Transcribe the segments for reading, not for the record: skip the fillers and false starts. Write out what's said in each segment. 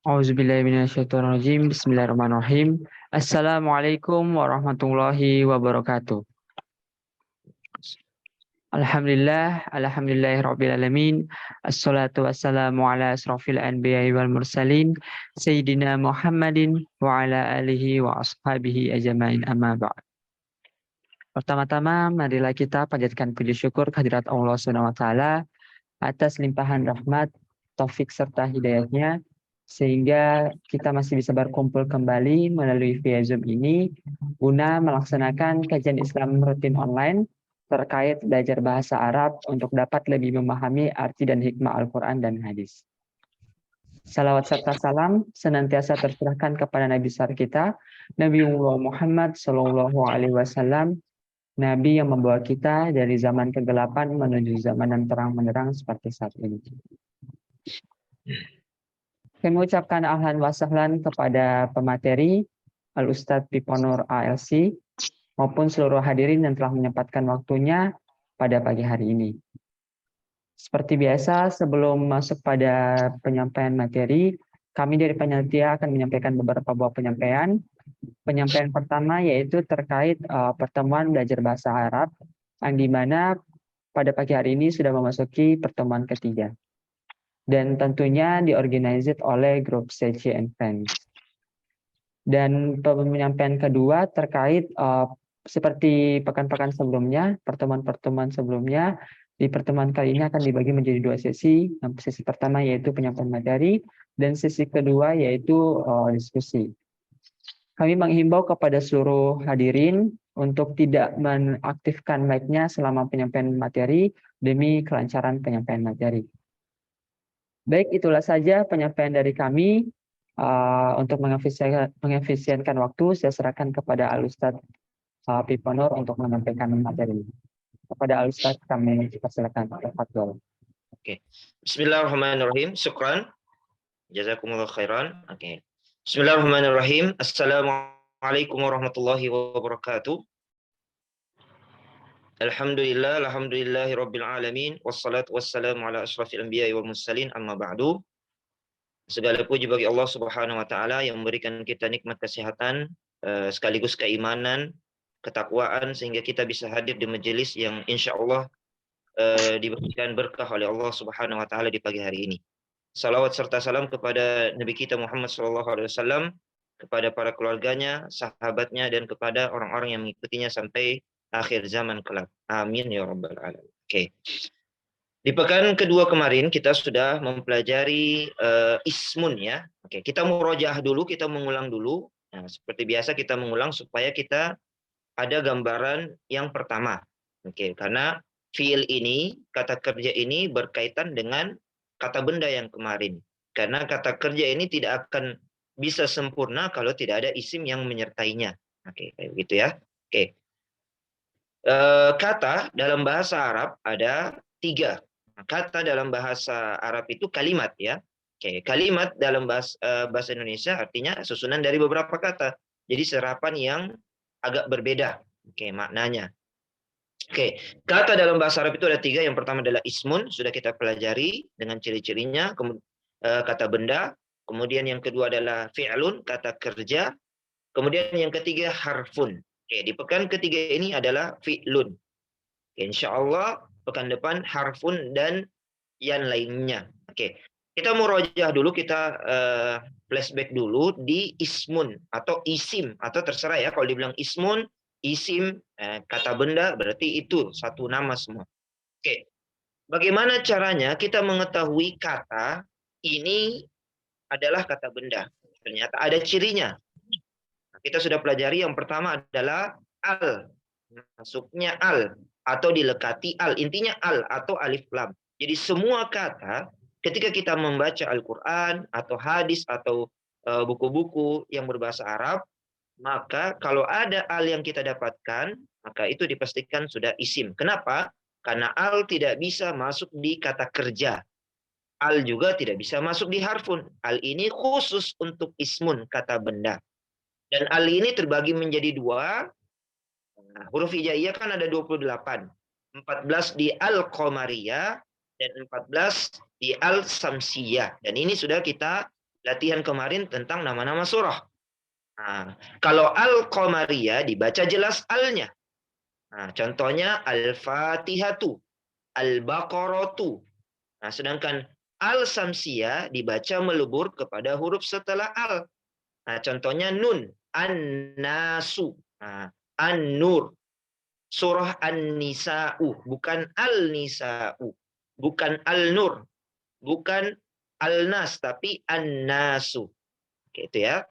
Auzubillahiminasyaitonirrajim. Bismillahirrahmanirrahim. Assalamualaikum warahmatullahi wabarakatuh. Alhamdulillahirabbil alamin. Assalatu wassalamu ala asrofil anbiya'i wal mursalin sayyidina Muhammadin wa ala alihi wa ashabihi ajmain, amma ba'd. Pertama-tama marilah kita panjatkan puji syukur kehadirat Allah Subhanahu wa taala atas limpahan rahmat, taufik serta hidayahnya sehingga kita masih bisa berkumpul kembali melalui via Zoom ini guna melaksanakan kajian Islam rutin online terkait belajar bahasa Arab untuk dapat lebih memahami arti dan hikmah Al-Quran dan hadis. Salawat serta salam senantiasa tercurahkan kepada Nabi besar kita, Nabiullah Muhammad SAW, Nabi yang membawa kita dari zaman kegelapan menuju zaman yang terang benderang seperti saat ini. Kami mengucapkan ahlan wa sahlan kepada pemateri Al-Ustadz Piponur ALC maupun seluruh hadirin yang telah menyempatkan waktunya pada pagi hari ini. Seperti biasa, sebelum masuk pada penyampaian materi, kami dari panitia akan menyampaikan beberapa buah penyampaian. Penyampaian pertama yaitu terkait pertemuan belajar bahasa Arab, yang dimana pada pagi hari ini sudah memasuki pertemuan ketiga. Dan tentunya diorganisir oleh grup CC and Friends. Dan penyampaian kedua terkait seperti pekan-pekan sebelumnya, pertemuan-pertemuan sebelumnya, di pertemuan kali ini akan dibagi menjadi dua sesi. Sesi pertama yaitu penyampaian materi, dan sesi kedua yaitu diskusi. Kami menghimbau kepada seluruh hadirin untuk tidak mengaktifkan mic-nya selama penyampaian materi demi kelancaran penyampaian materi. Baik, itulah saja penyampaian dari kami. Untuk mengefisienkan waktu, saya serahkan kepada Al-Ustadz Piponur untuk menyampaikan materi. Kepada Al-Ustadz kami persilakan. Tafadhol. Oke. Bismillahirrahmanirrahim. Syukran. Jazakumullah khairan. Oke. Bismillahirrahmanirrahim. Assalamualaikum warahmatullahi wabarakatuh. Alhamdulillahi rabbil alamin, wassalatu wassalamu ala asyrafil anbiya'i wal mursalin, amma ba'du. Segala puji bagi Allah Subhanahu wa taala yang memberikan kita nikmat kesehatan sekaligus keimanan, ketakwaan sehingga kita bisa hadir di majelis yang insyaallah diberikan berkah oleh Allah Subhanahu wa taala di pagi hari ini. Salawat serta salam kepada Nabi kita Muhammad SAW, kepada para keluarganya, sahabatnya, dan kepada orang-orang yang mengikutinya sampai akhir zaman kelak. Amin ya rabbal alamin. Oke. Di pekan kedua kemarin kita sudah mempelajari ismun ya. Oke, kita murojaah dulu, kita mengulang dulu. Nah, seperti biasa kita mengulang supaya kita ada gambaran yang pertama. Oke, karena fiil ini, kata kerja ini berkaitan dengan kata benda yang kemarin. Karena kata kerja ini tidak akan bisa sempurna kalau tidak ada isim yang menyertainya. Oke, kayak gitu ya. Oke. Kata dalam bahasa Arab ada 3. Kata dalam bahasa Arab itu kalimat ya. Oke, kalimat dalam bahasa Indonesia artinya susunan dari beberapa kata. Jadi serapan yang agak berbeda. Oke, maknanya. Oke, kata dalam bahasa Arab itu ada 3. Yang pertama adalah ismun, sudah kita pelajari dengan ciri-cirinya. Kata benda. Kemudian yang kedua adalah fi'lun, kata kerja. Kemudian yang ketiga harfun. Oke, di pekan ketiga ini adalah fi'lun. Oke, insya Allah pekan depan harfun dan yang lainnya. Oke, kita murojaah dulu, kita flashback dulu di ismun atau isim, atau terserah ya, kalau dibilang ismun, isim, kata benda, berarti itu satu nama semua. Oke, bagaimana caranya kita mengetahui kata ini adalah kata benda? Ternyata ada cirinya. Kita sudah pelajari yang pertama adalah al. Masuknya al atau dilekati al. Intinya al atau alif lam. Jadi semua kata ketika kita membaca Al-Quran atau hadis atau buku-buku yang berbahasa Arab, maka kalau ada al yang kita dapatkan, maka itu dipastikan sudah isim. Kenapa? Karena al tidak bisa masuk di kata kerja. Al juga tidak bisa masuk di harfun. Al ini khusus untuk ismun, kata benda. Dan al ini terbagi menjadi 2. Nah, huruf hijaiyah kan ada 28. 14 di al-qamariyah dan 14 di al-samsiyah. Dan ini sudah kita latihan kemarin tentang nama-nama surah. Nah, kalau Al-Qamariyah dibaca jelas al-nya. Nah, contohnya Al-Fatihatu, Al-Baqaratu. Nah, sedangkan Al-Samsiyah dibaca melebur kepada huruf setelah al. Nah, contohnya Nun, An-Nasu, nah, An-Nur. Surah An-Nisa'u, bukan Al-Nisa'u, bukan Al-Nur, bukan Al-Nas, tapi An-Nasu. Oke, itu ya.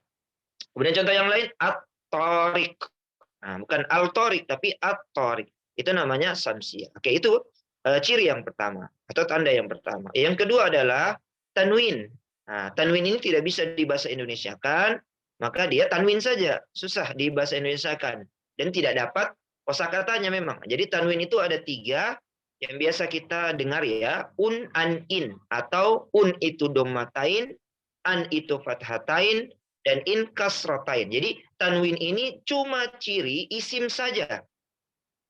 Kemudian contoh yang lain, At-Tariq. Nah, bukan Al-Tariq, tapi At-Tariq. Itu namanya Samsiyah. Oke, itu ciri yang pertama, atau tanda yang pertama. Yang kedua adalah tanwin. Nah, tanwin ini tidak bisa dibahasa Indonesiakan, maka dia tanwin saja. Susah dibahasa Indonesiakan. Dan tidak dapat kosakatanya memang. Jadi tanwin itu ada 3 yang biasa kita dengar ya. Un, an, in. Atau un itu dommatain, an itu fathatain, dan in kasratain. Jadi tanwin ini cuma ciri isim saja.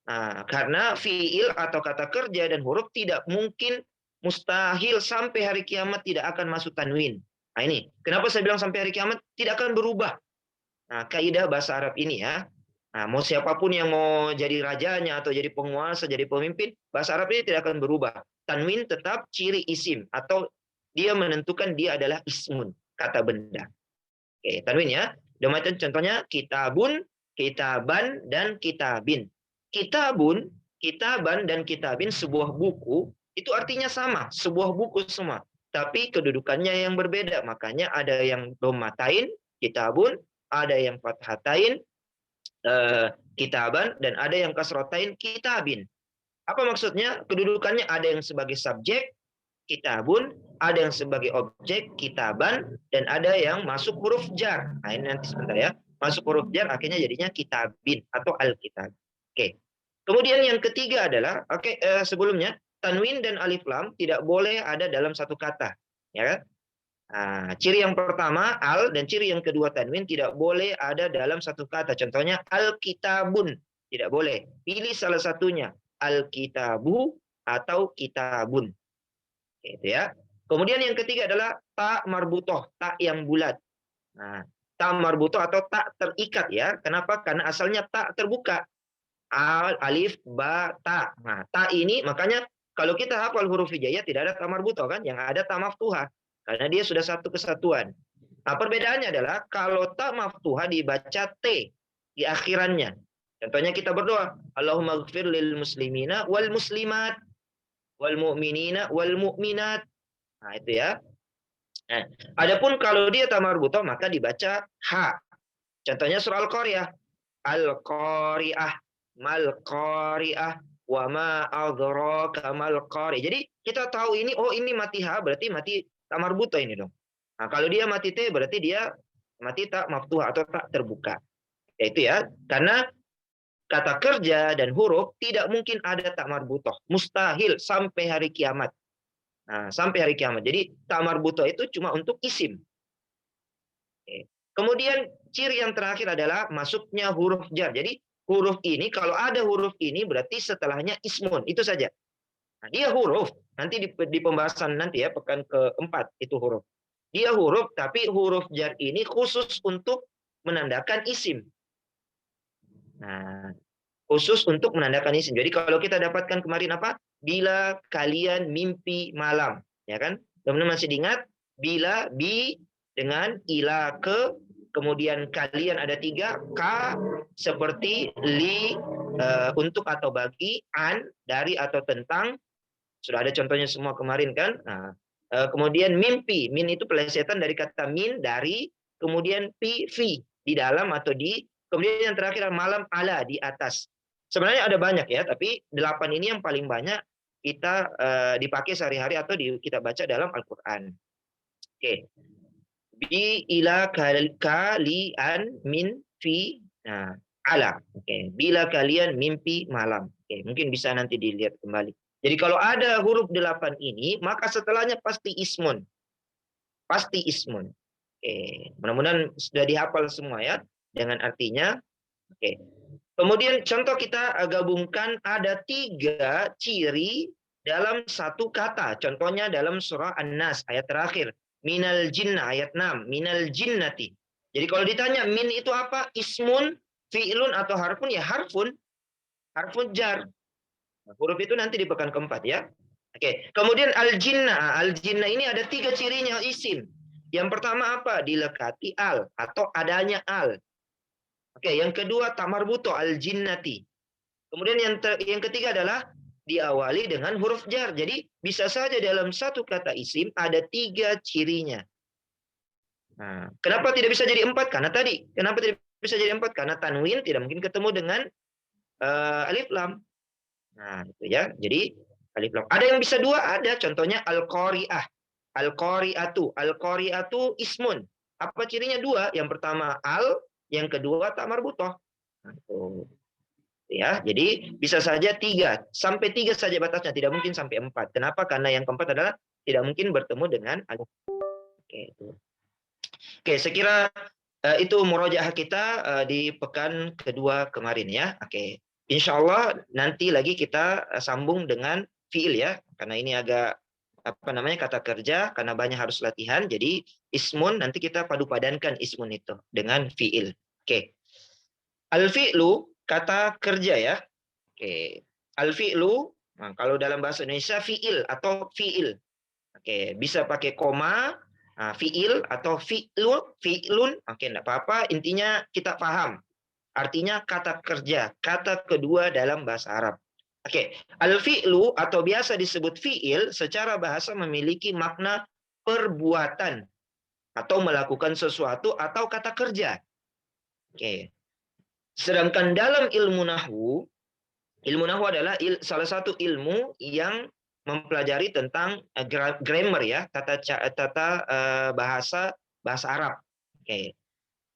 Nah, karena fiil atau kata kerja dan huruf tidak mungkin, mustahil sampai hari kiamat tidak akan masuk tanwin. Nah ini, kenapa saya bilang sampai hari kiamat tidak akan berubah. Nah, kaidah bahasa Arab ini ya. Nah, mau siapapun yang mau jadi rajanya atau jadi penguasa, jadi pemimpin, bahasa Arab ini tidak akan berubah. Tanwin tetap ciri isim atau dia menentukan dia adalah ismun, kata benda. Oke, tanwin ya. Contohnya kitabun, kitaban, dan kitabin. Kitabun, kitaban, dan kitabin sebuah buku itu artinya sama, sebuah buku semua. Tapi kedudukannya yang berbeda. Makanya ada yang dommatain, kitabun, ada yang fathatain, kitaban, dan ada yang kasrotain, kitabin. Apa maksudnya? Kedudukannya ada yang sebagai subjek, kitabun, ada yang sebagai objek, kitaban, dan ada yang masuk huruf jar. Nah ini nanti sebentar ya. Masuk huruf jar akhirnya jadinya kitabin atau alkitab. Oke. Kemudian yang ketiga adalah, sebelumnya, tanwin dan alif lam tidak boleh ada dalam satu kata. Ya kan? Nah, ciri yang pertama al dan ciri yang kedua tanwin tidak boleh ada dalam satu kata. Contohnya alkitabun, tidak boleh. Pilih salah satunya, alkitabu atau kitabun. Gitu ya. Kemudian yang ketiga adalah ta marbutoh, ta yang bulat. Nah, ta marbutoh atau tak terikat ya. Kenapa? Karena asalnya tak terbuka. Alif, ba, ta. Nah, ta ini makanya kalau kita hafal huruf hijaiyah tidak ada ta marbutoh kan, yang ada ta maftuhah. Karena dia sudah satu kesatuan. Nah, perbedaannya adalah kalau ta maftuhah dibaca t di akhirannya. Contohnya kita berdoa, Allahumma ighfir lil muslimina wal muslimat wal mu'minina wal mu'minat. Nah, itu ya. Nah, adapun kalau dia ta marbutoh maka dibaca ha. Contohnya surah Al-Qari'ah. Al-Qari'ah, mal Qari'ah, wa ma adraka mal Qari'ah. Jadi kita tahu ini, oh ini mati ha berarti mati ta marbutoh ini dong. Nah, kalau dia mati t berarti dia mati tak maftuhah atau tak terbuka. Ya itu ya. Karena kata kerja dan huruf tidak mungkin ada tak marbutoh. Mustahil sampai hari kiamat. Nah, sampai hari kiamat. Jadi tak marbutoh itu cuma untuk isim. Oke. Kemudian ciri yang terakhir adalah masuknya huruf jar. Jadi huruf ini, kalau ada huruf ini berarti setelahnya ismun. Itu saja. Nah, dia huruf. Nanti di pembahasan nanti ya, pekan keempat itu huruf. Dia huruf, tapi huruf jar ini khusus untuk menandakan isim. Nah, khusus untuk menandakan isim. Jadi kalau kita dapatkan kemarin apa? Bila kalian mimpi malam. Ya kan? Teman-teman masih diingat? Bila, bi, dengan ila, ke, kemudian kalian ada 3, ka, seperti li, untuk atau bagi, an, dari atau tentang. Sudah ada contohnya semua kemarin kan? Nah, kemudian mimpi, min itu pelesetan dari kata min, dari, kemudian pi, fi, di dalam atau di, kemudian yang terakhir malam, ala, di atas. Sebenarnya ada banyak ya, tapi 8 ini yang paling banyak kita dipakai sehari-hari atau kita baca dalam Al-Quran. Oke. Bi, ila, kalian, min, fi, nah, ala. Oke. Bila kalian mimpi malam. Oke. Mungkin bisa nanti dilihat kembali. Jadi kalau ada huruf 8 ini, maka setelahnya pasti ismun. Pasti ismun. Oke. Mudah-mudahan sudah dihafal semua ya. Dengan artinya. Oke. Kemudian contoh kita gabungkan ada 3 ciri dalam satu kata. Contohnya dalam surah An-Nas ayat terakhir. minal jinnah ayat 6, minal jinnati. Jadi kalau ditanya min itu apa? Ismun, fi'lun atau harfun ya harfun jar. Nah, huruf itu nanti di pekan keempat ya. Oke, kemudian al-jinnah. Al-jinnah ini ada 3 cirinya isim. Yang pertama apa? Dilekati al atau adanya al. Oke, yang kedua tamarbuto al-jinnati. Kemudian yang ketiga adalah diawali dengan huruf jar. Jadi bisa saja dalam satu kata isim ada 3 cirinya. Nah, kenapa tidak bisa jadi 4? Karena tadi. Kenapa tidak bisa jadi 4? Karena tanwin tidak mungkin ketemu dengan alif lam. Nah, itu ya. Jadi alif lam. Ada yang bisa 2? Ada. Contohnya al-qari'ah. Al-qari'atu. Al-qari'atu ismun. Apa cirinya 2? Yang pertama al, yang kedua tak marbutoh. Nah, itu. Ya, jadi bisa saja 3. Sampai 3 saja batasnya. Tidak mungkin sampai 4. Kenapa? Karena yang keempat adalah tidak mungkin bertemu dengan alif. Oke, itu. Oke, saya kira itu murojaah kita di pekan kedua kemarin ya. Oke, insya Allah nanti lagi kita sambung dengan fiil ya, karena ini agak kata kerja, karena banyak harus latihan. Jadi ismun nanti kita padu padankan ismun itu dengan fiil. Oke, al-fi'lu kata kerja ya. Oke, al-fi'lu kalau dalam bahasa Indonesia fiil atau fiil. Oke, bisa pakai koma. Fiil atau fi'lun, oke, enggak apa-apa. Intinya kita paham. Artinya kata kerja, kata kedua dalam bahasa Arab. Oke, al-fi'lu atau biasa disebut fi'il secara bahasa memiliki makna perbuatan atau melakukan sesuatu atau kata kerja. Oke. Sedangkan dalam ilmu nahwu adalah salah satu ilmu yang mempelajari tentang grammar ya, tata bahasa Arab. Oke.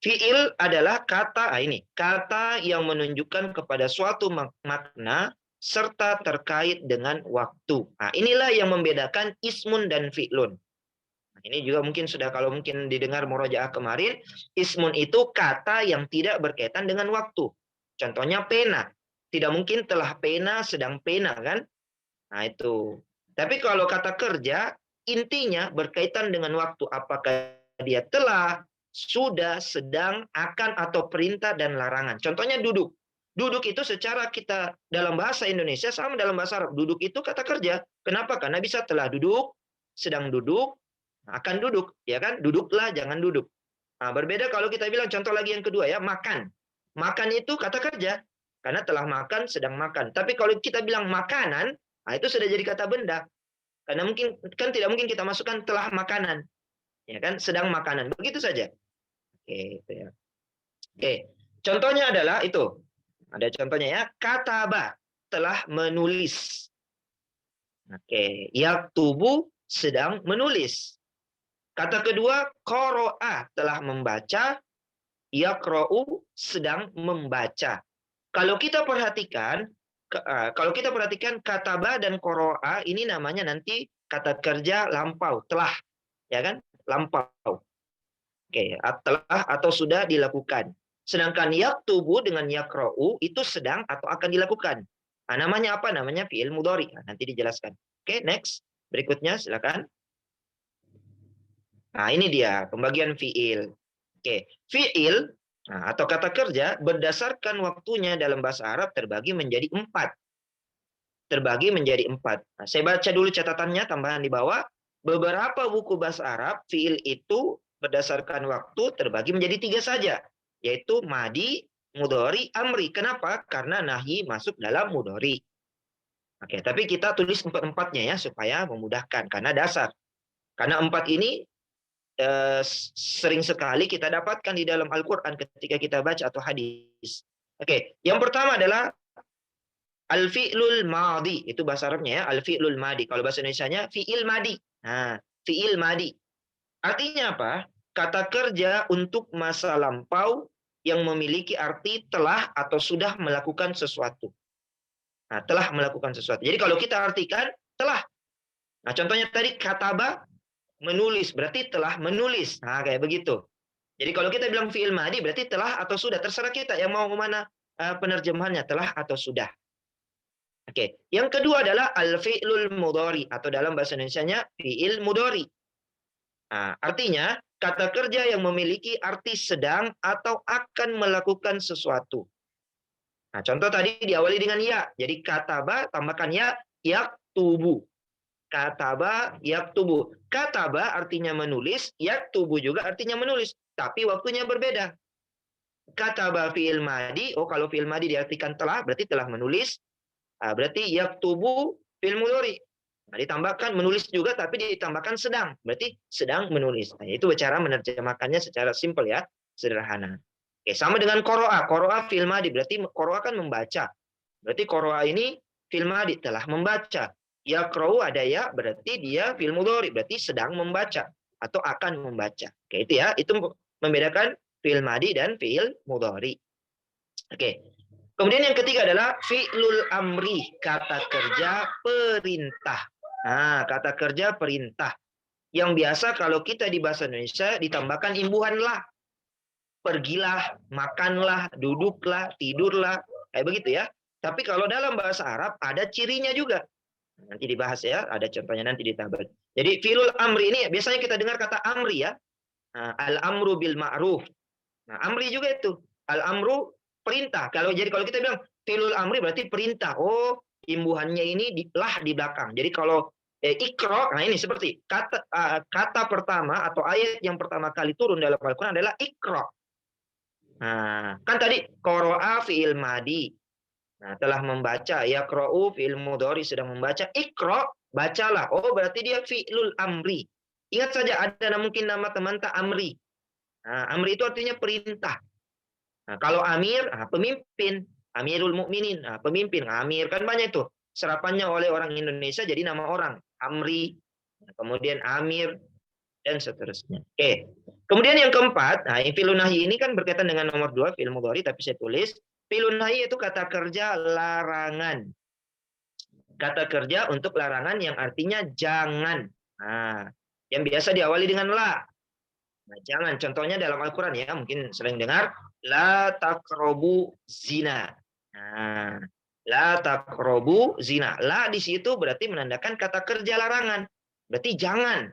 Fiil adalah kata kata yang menunjukkan kepada suatu makna serta terkait dengan waktu. Nah, inilah yang membedakan ismun dan fi'lun. Nah, ini juga mungkin sudah kalau mungkin didengar murojaah kemarin, ismun itu kata yang tidak berkaitan dengan waktu. Contohnya pena. Tidak mungkin telah pena, sedang pena kan? Nah, itu. Tapi kalau kata kerja, intinya berkaitan dengan waktu. Apakah dia telah, sudah, sedang, akan, atau perintah dan larangan. Contohnya duduk. Duduk itu secara kita dalam bahasa Indonesia sama dalam bahasa Arab. Duduk itu kata kerja. Kenapa? Karena bisa telah duduk, sedang duduk, akan duduk. Ya kan? Duduklah, jangan duduk. Nah, berbeda kalau kita bilang contoh lagi yang kedua ya, makan. Makan itu kata kerja. Karena telah makan, sedang makan. Tapi kalau kita bilang makanan, nah itu sudah jadi kata benda. Karena mungkin kan tidak mungkin kita masukkan telah makanan. Ya kan? Sedang makanan. Begitu saja. Oke, itu ya. Oke. Contohnya adalah itu. Ada contohnya ya. Kataba, telah menulis. Oke. Yaktubu, sedang menulis. Kata kedua, qara'a, telah membaca. Yaqra'u, sedang membaca. Kalau kita perhatikan kataba dan qara'a ini namanya nanti kata kerja lampau, telah, ya kan? Lampau. Oke, telah atau sudah dilakukan. Sedangkan yaktubu dengan yaqra'u itu sedang atau akan dilakukan. Nah, namanya apa? Namanya fi'il mudhari. Nah, nanti dijelaskan. Oke, next. Berikutnya silakan. Nah, ini dia pembagian fi'il. Oke, fi'il atau kata kerja berdasarkan waktunya dalam bahasa Arab terbagi menjadi 4. Nah, saya baca dulu catatannya, tambahan di bawah. Beberapa buku bahasa Arab, fi'il itu berdasarkan waktu terbagi menjadi 3 saja. Yaitu madi, mudhari, amri. Kenapa? Karena nahi masuk dalam mudhari. Oke, tapi kita tulis 4-4-nya ya, supaya memudahkan. Karena dasar. Karena 4 ini sering sekali kita dapatkan di dalam Al-Quran ketika kita baca atau hadis. Oke, yang pertama adalah al-fi'lul madi. Itu bahasa Arabnya ya, al-fi'lul madi. Kalau bahasa Indonesianya fi'il madi. Nah, fi'il madi. Artinya apa? Kata kerja untuk masa lampau yang memiliki arti telah atau sudah melakukan sesuatu. Nah, telah melakukan sesuatu. Jadi kalau kita artikan telah. Nah, contohnya tadi kataba, menulis, berarti telah menulis. Nah, kayak begitu. Jadi kalau kita bilang fi'il madi berarti telah atau sudah, terserah kita yang mau kemana penerjemahannya, telah atau sudah. Oke, yang kedua adalah al-fi'lul mudhari atau dalam bahasa Indonesianya fi'il mudhari. Artinya kata kerja yang memiliki arti sedang atau akan melakukan sesuatu. Contoh tadi diawali dengan ya. Jadi kataba tambahkan ya, yaktubu. Kataba, yaktubu. Kataba artinya menulis, yaktubu juga artinya menulis. Tapi waktunya berbeda. Kataba fi'il madi, kalau fi'il madi diartikan telah, berarti telah menulis. Berarti yaktubu fi'il mudhari. Ditambahkan menulis juga, tapi ditambahkan sedang. Berarti sedang menulis. Itu cara menerjemahkannya secara simpel ya, sederhana. Oke, sama dengan qoro'a. Qoro'a fi'il madi, berarti qoro'a kan membaca. Berarti qoro'a ini fi'il madi, telah membaca. Yaqra'u ada ya, berarti dia fi'il mudhari, berarti sedang membaca atau akan membaca. Oke, itu ya, itu membedakan fi'il madi dan fi'il mudhari. Oke. Kemudian yang ketiga adalah fi'lul amri, kata kerja perintah. Kata kerja perintah. Yang biasa kalau kita di bahasa Indonesia ditambahkan imbuhan lah. Pergilah, makanlah, duduklah, tidurlah. Kayak begitu ya. Tapi kalau dalam bahasa Arab ada cirinya juga. Nanti dibahas ya, ada contohnya nanti di tabel. Jadi fi'lul amri ini biasanya kita dengar kata amri ya. Al-amru bil ma'ruf. Amri juga itu. Al-amru perintah. Kalau kita bilang fi'lul amri berarti perintah. Imbuhannya ini lah di belakang. Jadi kalau ikra, ini seperti kata pertama atau ayat yang pertama kali turun dalam Al-Qur'an adalah ikra. Kan tadi qara'a fi'il madi. Telah membaca, yaqra'u fi'il mudhari sedang membaca, ikra bacalah. Berarti dia fi'lul amri. Ingat saja ada mungkin nama teman tak amri. Amri itu artinya perintah. Kalau amir, pemimpin. Amirul Mukminin, pemimpin. Amir kan banyak itu. Serapannya oleh orang Indonesia jadi nama orang. Amri, kemudian amir, dan seterusnya. Oke. Kemudian yang keempat, fi'lun nahyi ini kan berkaitan dengan nomor 2, fi'il mudhari, tapi saya tulis. Fi'lun nahyi itu kata kerja larangan. Kata kerja untuk larangan yang artinya jangan. Yang biasa diawali dengan la. Jangan. Contohnya dalam Al-Quran ya, mungkin sering dengar, la taqrabu zina. La taqrabu zina. La di situ berarti menandakan kata kerja larangan. Berarti jangan.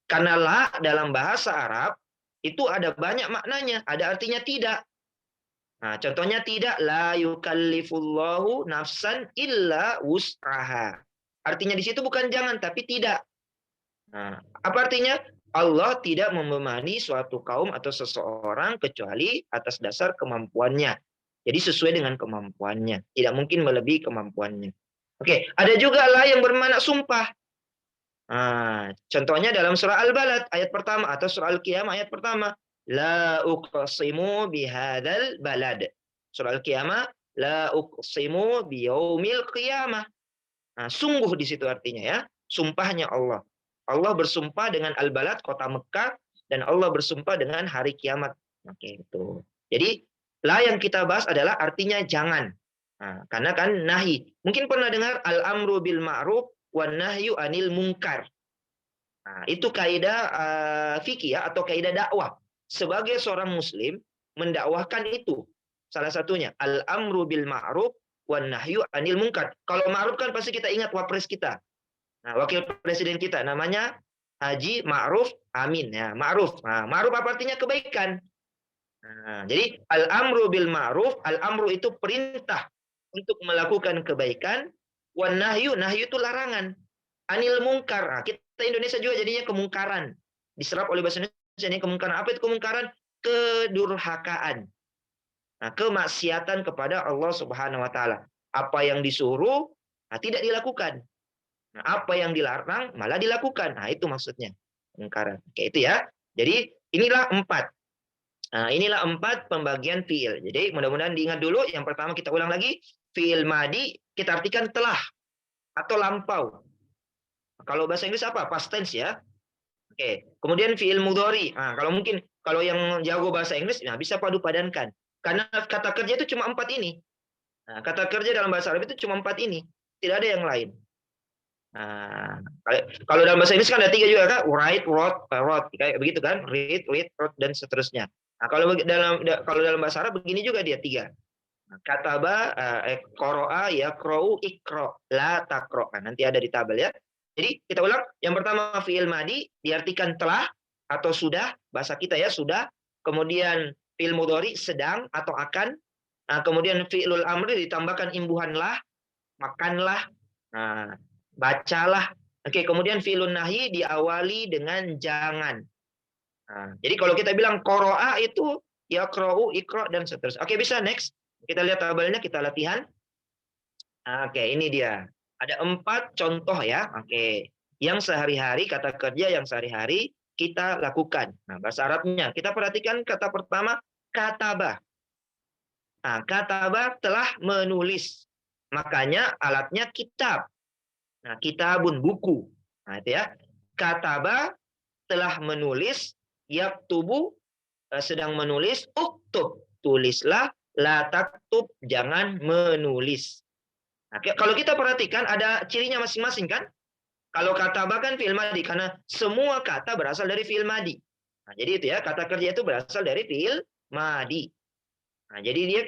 Karena la dalam bahasa Arab itu ada banyak maknanya. Ada artinya tidak. Contohnya tidak, la yukallifullahu nafsan illa wus'aha. Artinya di situ bukan jangan, tapi tidak. Apa artinya? Allah tidak membebani suatu kaum atau seseorang kecuali atas dasar kemampuannya. Jadi sesuai dengan kemampuannya. Tidak mungkin melebihi kemampuannya. Oke, ada juga lah yang bermakna sumpah. Contohnya dalam surah Al-Balad ayat pertama atau surah Al-Qiyamah ayat pertama. La uqsimu bihadzal balad. Surah Al-Qiyamah, la uqsimu biyaumil qiyamah. Sungguh di situ artinya ya. Sumpahnya Allah. Allah bersumpah dengan Al-Balad, kota Mekah, dan Allah bersumpah dengan hari kiamat. Oke, itu. Jadi, la yang kita bahas adalah artinya jangan. Karena kan nahi. Mungkin pernah dengar al-amru bil ma'ruf wan nahyu anil munkar. Itu kaidah fikih ya, atau kaidah dakwah. Sebagai seorang muslim, mendakwahkan itu. Salah satunya, al-amru bil ma'ruf wan nahyu anil munkar. Kalau ma'ruf kan pasti kita ingat wapres kita. Wakil presiden kita namanya Haji Ma'ruf Amin ya, Ma'ruf. Ma'ruf apa artinya kebaikan. Jadi al-amru bil ma'ruf, al-amru itu perintah untuk melakukan kebaikan, wan nahyu itu larangan. Anil munkar. Kita Indonesia juga jadinya kemungkaran. Diserap oleh bahasa Indonesia ini kemungkaran. Apa itu kemungkaran? Kedurhakaan. Kemaksiatan kepada Allah Subhanahu wa taala. Apa yang disuruh tidak dilakukan. Apa yang dilarang malah dilakukan. Itu maksudnya kemungkaran. Oke, itu ya. Jadi inilah 4. Inilah 4 pembagian fiil. Jadi mudah-mudahan diingat dulu. Yang pertama kita ulang lagi. Fiil madi kita artikan telah atau lampau. Kalau bahasa Inggris apa? Past tense ya. Oke. Kemudian fiil mudhari. Kalau yang jago bahasa Inggris bisa padu padankan. Karena kata kerja itu cuma 4 ini. Kata kerja dalam bahasa Arab itu cuma 4 ini. Tidak ada yang lain. Kalau dalam bahasa Inggris kan ada 3 juga kan, write, wrote, kayak begitu kan, read, wrote, dan seterusnya. Kalau dalam bahasa Arab begini juga dia 3. Kataba, qara'a, yaqra'u, ikra, la taqra. Nanti ada di tabel ya. Jadi kita ulang, yang pertama fi'il madi diartikan telah atau sudah, bahasa kita ya sudah. Kemudian fi'il mudhari sedang atau akan. Nah, kemudian fi'ilul amri ditambahkan imbuhan lah, makanlah, nah, bacalah. Oke, kemudian fi'ilun nahyi diawali dengan jangan. Nah, jadi kalau kita bilang qoro'a itu yaqra'u, iqra' dan seterusnya. Oke, bisa next. Kita lihat tabelnya, kita latihan. Oke, ini dia. Ada 4 contoh ya. Oke. Yang sehari-hari, kata kerja yang sehari-hari kita lakukan. Nah, bahasa Arabnya. Kita perhatikan kata pertama, kataba. Nah, kataba telah menulis. Makanya alatnya kitab. Nah, kitabun, buku. Nah, itu ya. Kataba telah menulis, yaktubu sedang menulis, uktub, tulislah, la taktub, jangan menulis. Nah, kalau kita perhatikan ada cirinya masing-masing kan? Kalau kata bahkan fi'il madi karena semua kata berasal dari fi'il madi. Nah, jadi itu ya, kata kerja itu berasal dari fi'il madi. Nah, jadi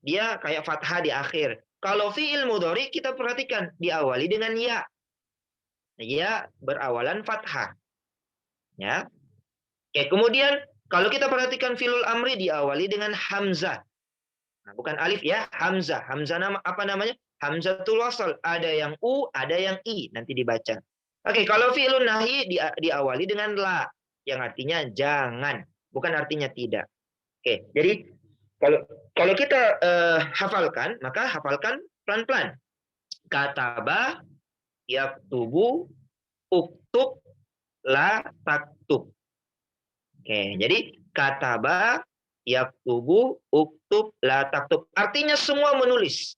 dia kayak fathah di akhir. Kalau fi'il mudhari kita perhatikan diawali dengan ya. Ya berawalan fathah. Ya. Oke, kemudian kalau kita perhatikan fi'il amri diawali dengan hamzah. Nah, bukan alif ya, hamzah. Hamzah apa namanya? Hamzatul wasal. Ada yang u, ada yang i. Nanti dibaca. Oke, kalau fi'ilun nahi diawali dengan la. Yang artinya jangan. Bukan artinya tidak. Oke, jadi kalau kita hafalkan, maka hafalkan pelan-pelan. Kataba, yaktubu, uktub, la taktub. Oke, jadi kataba, yaktubu, uktub, la taktub. Artinya semua menulis.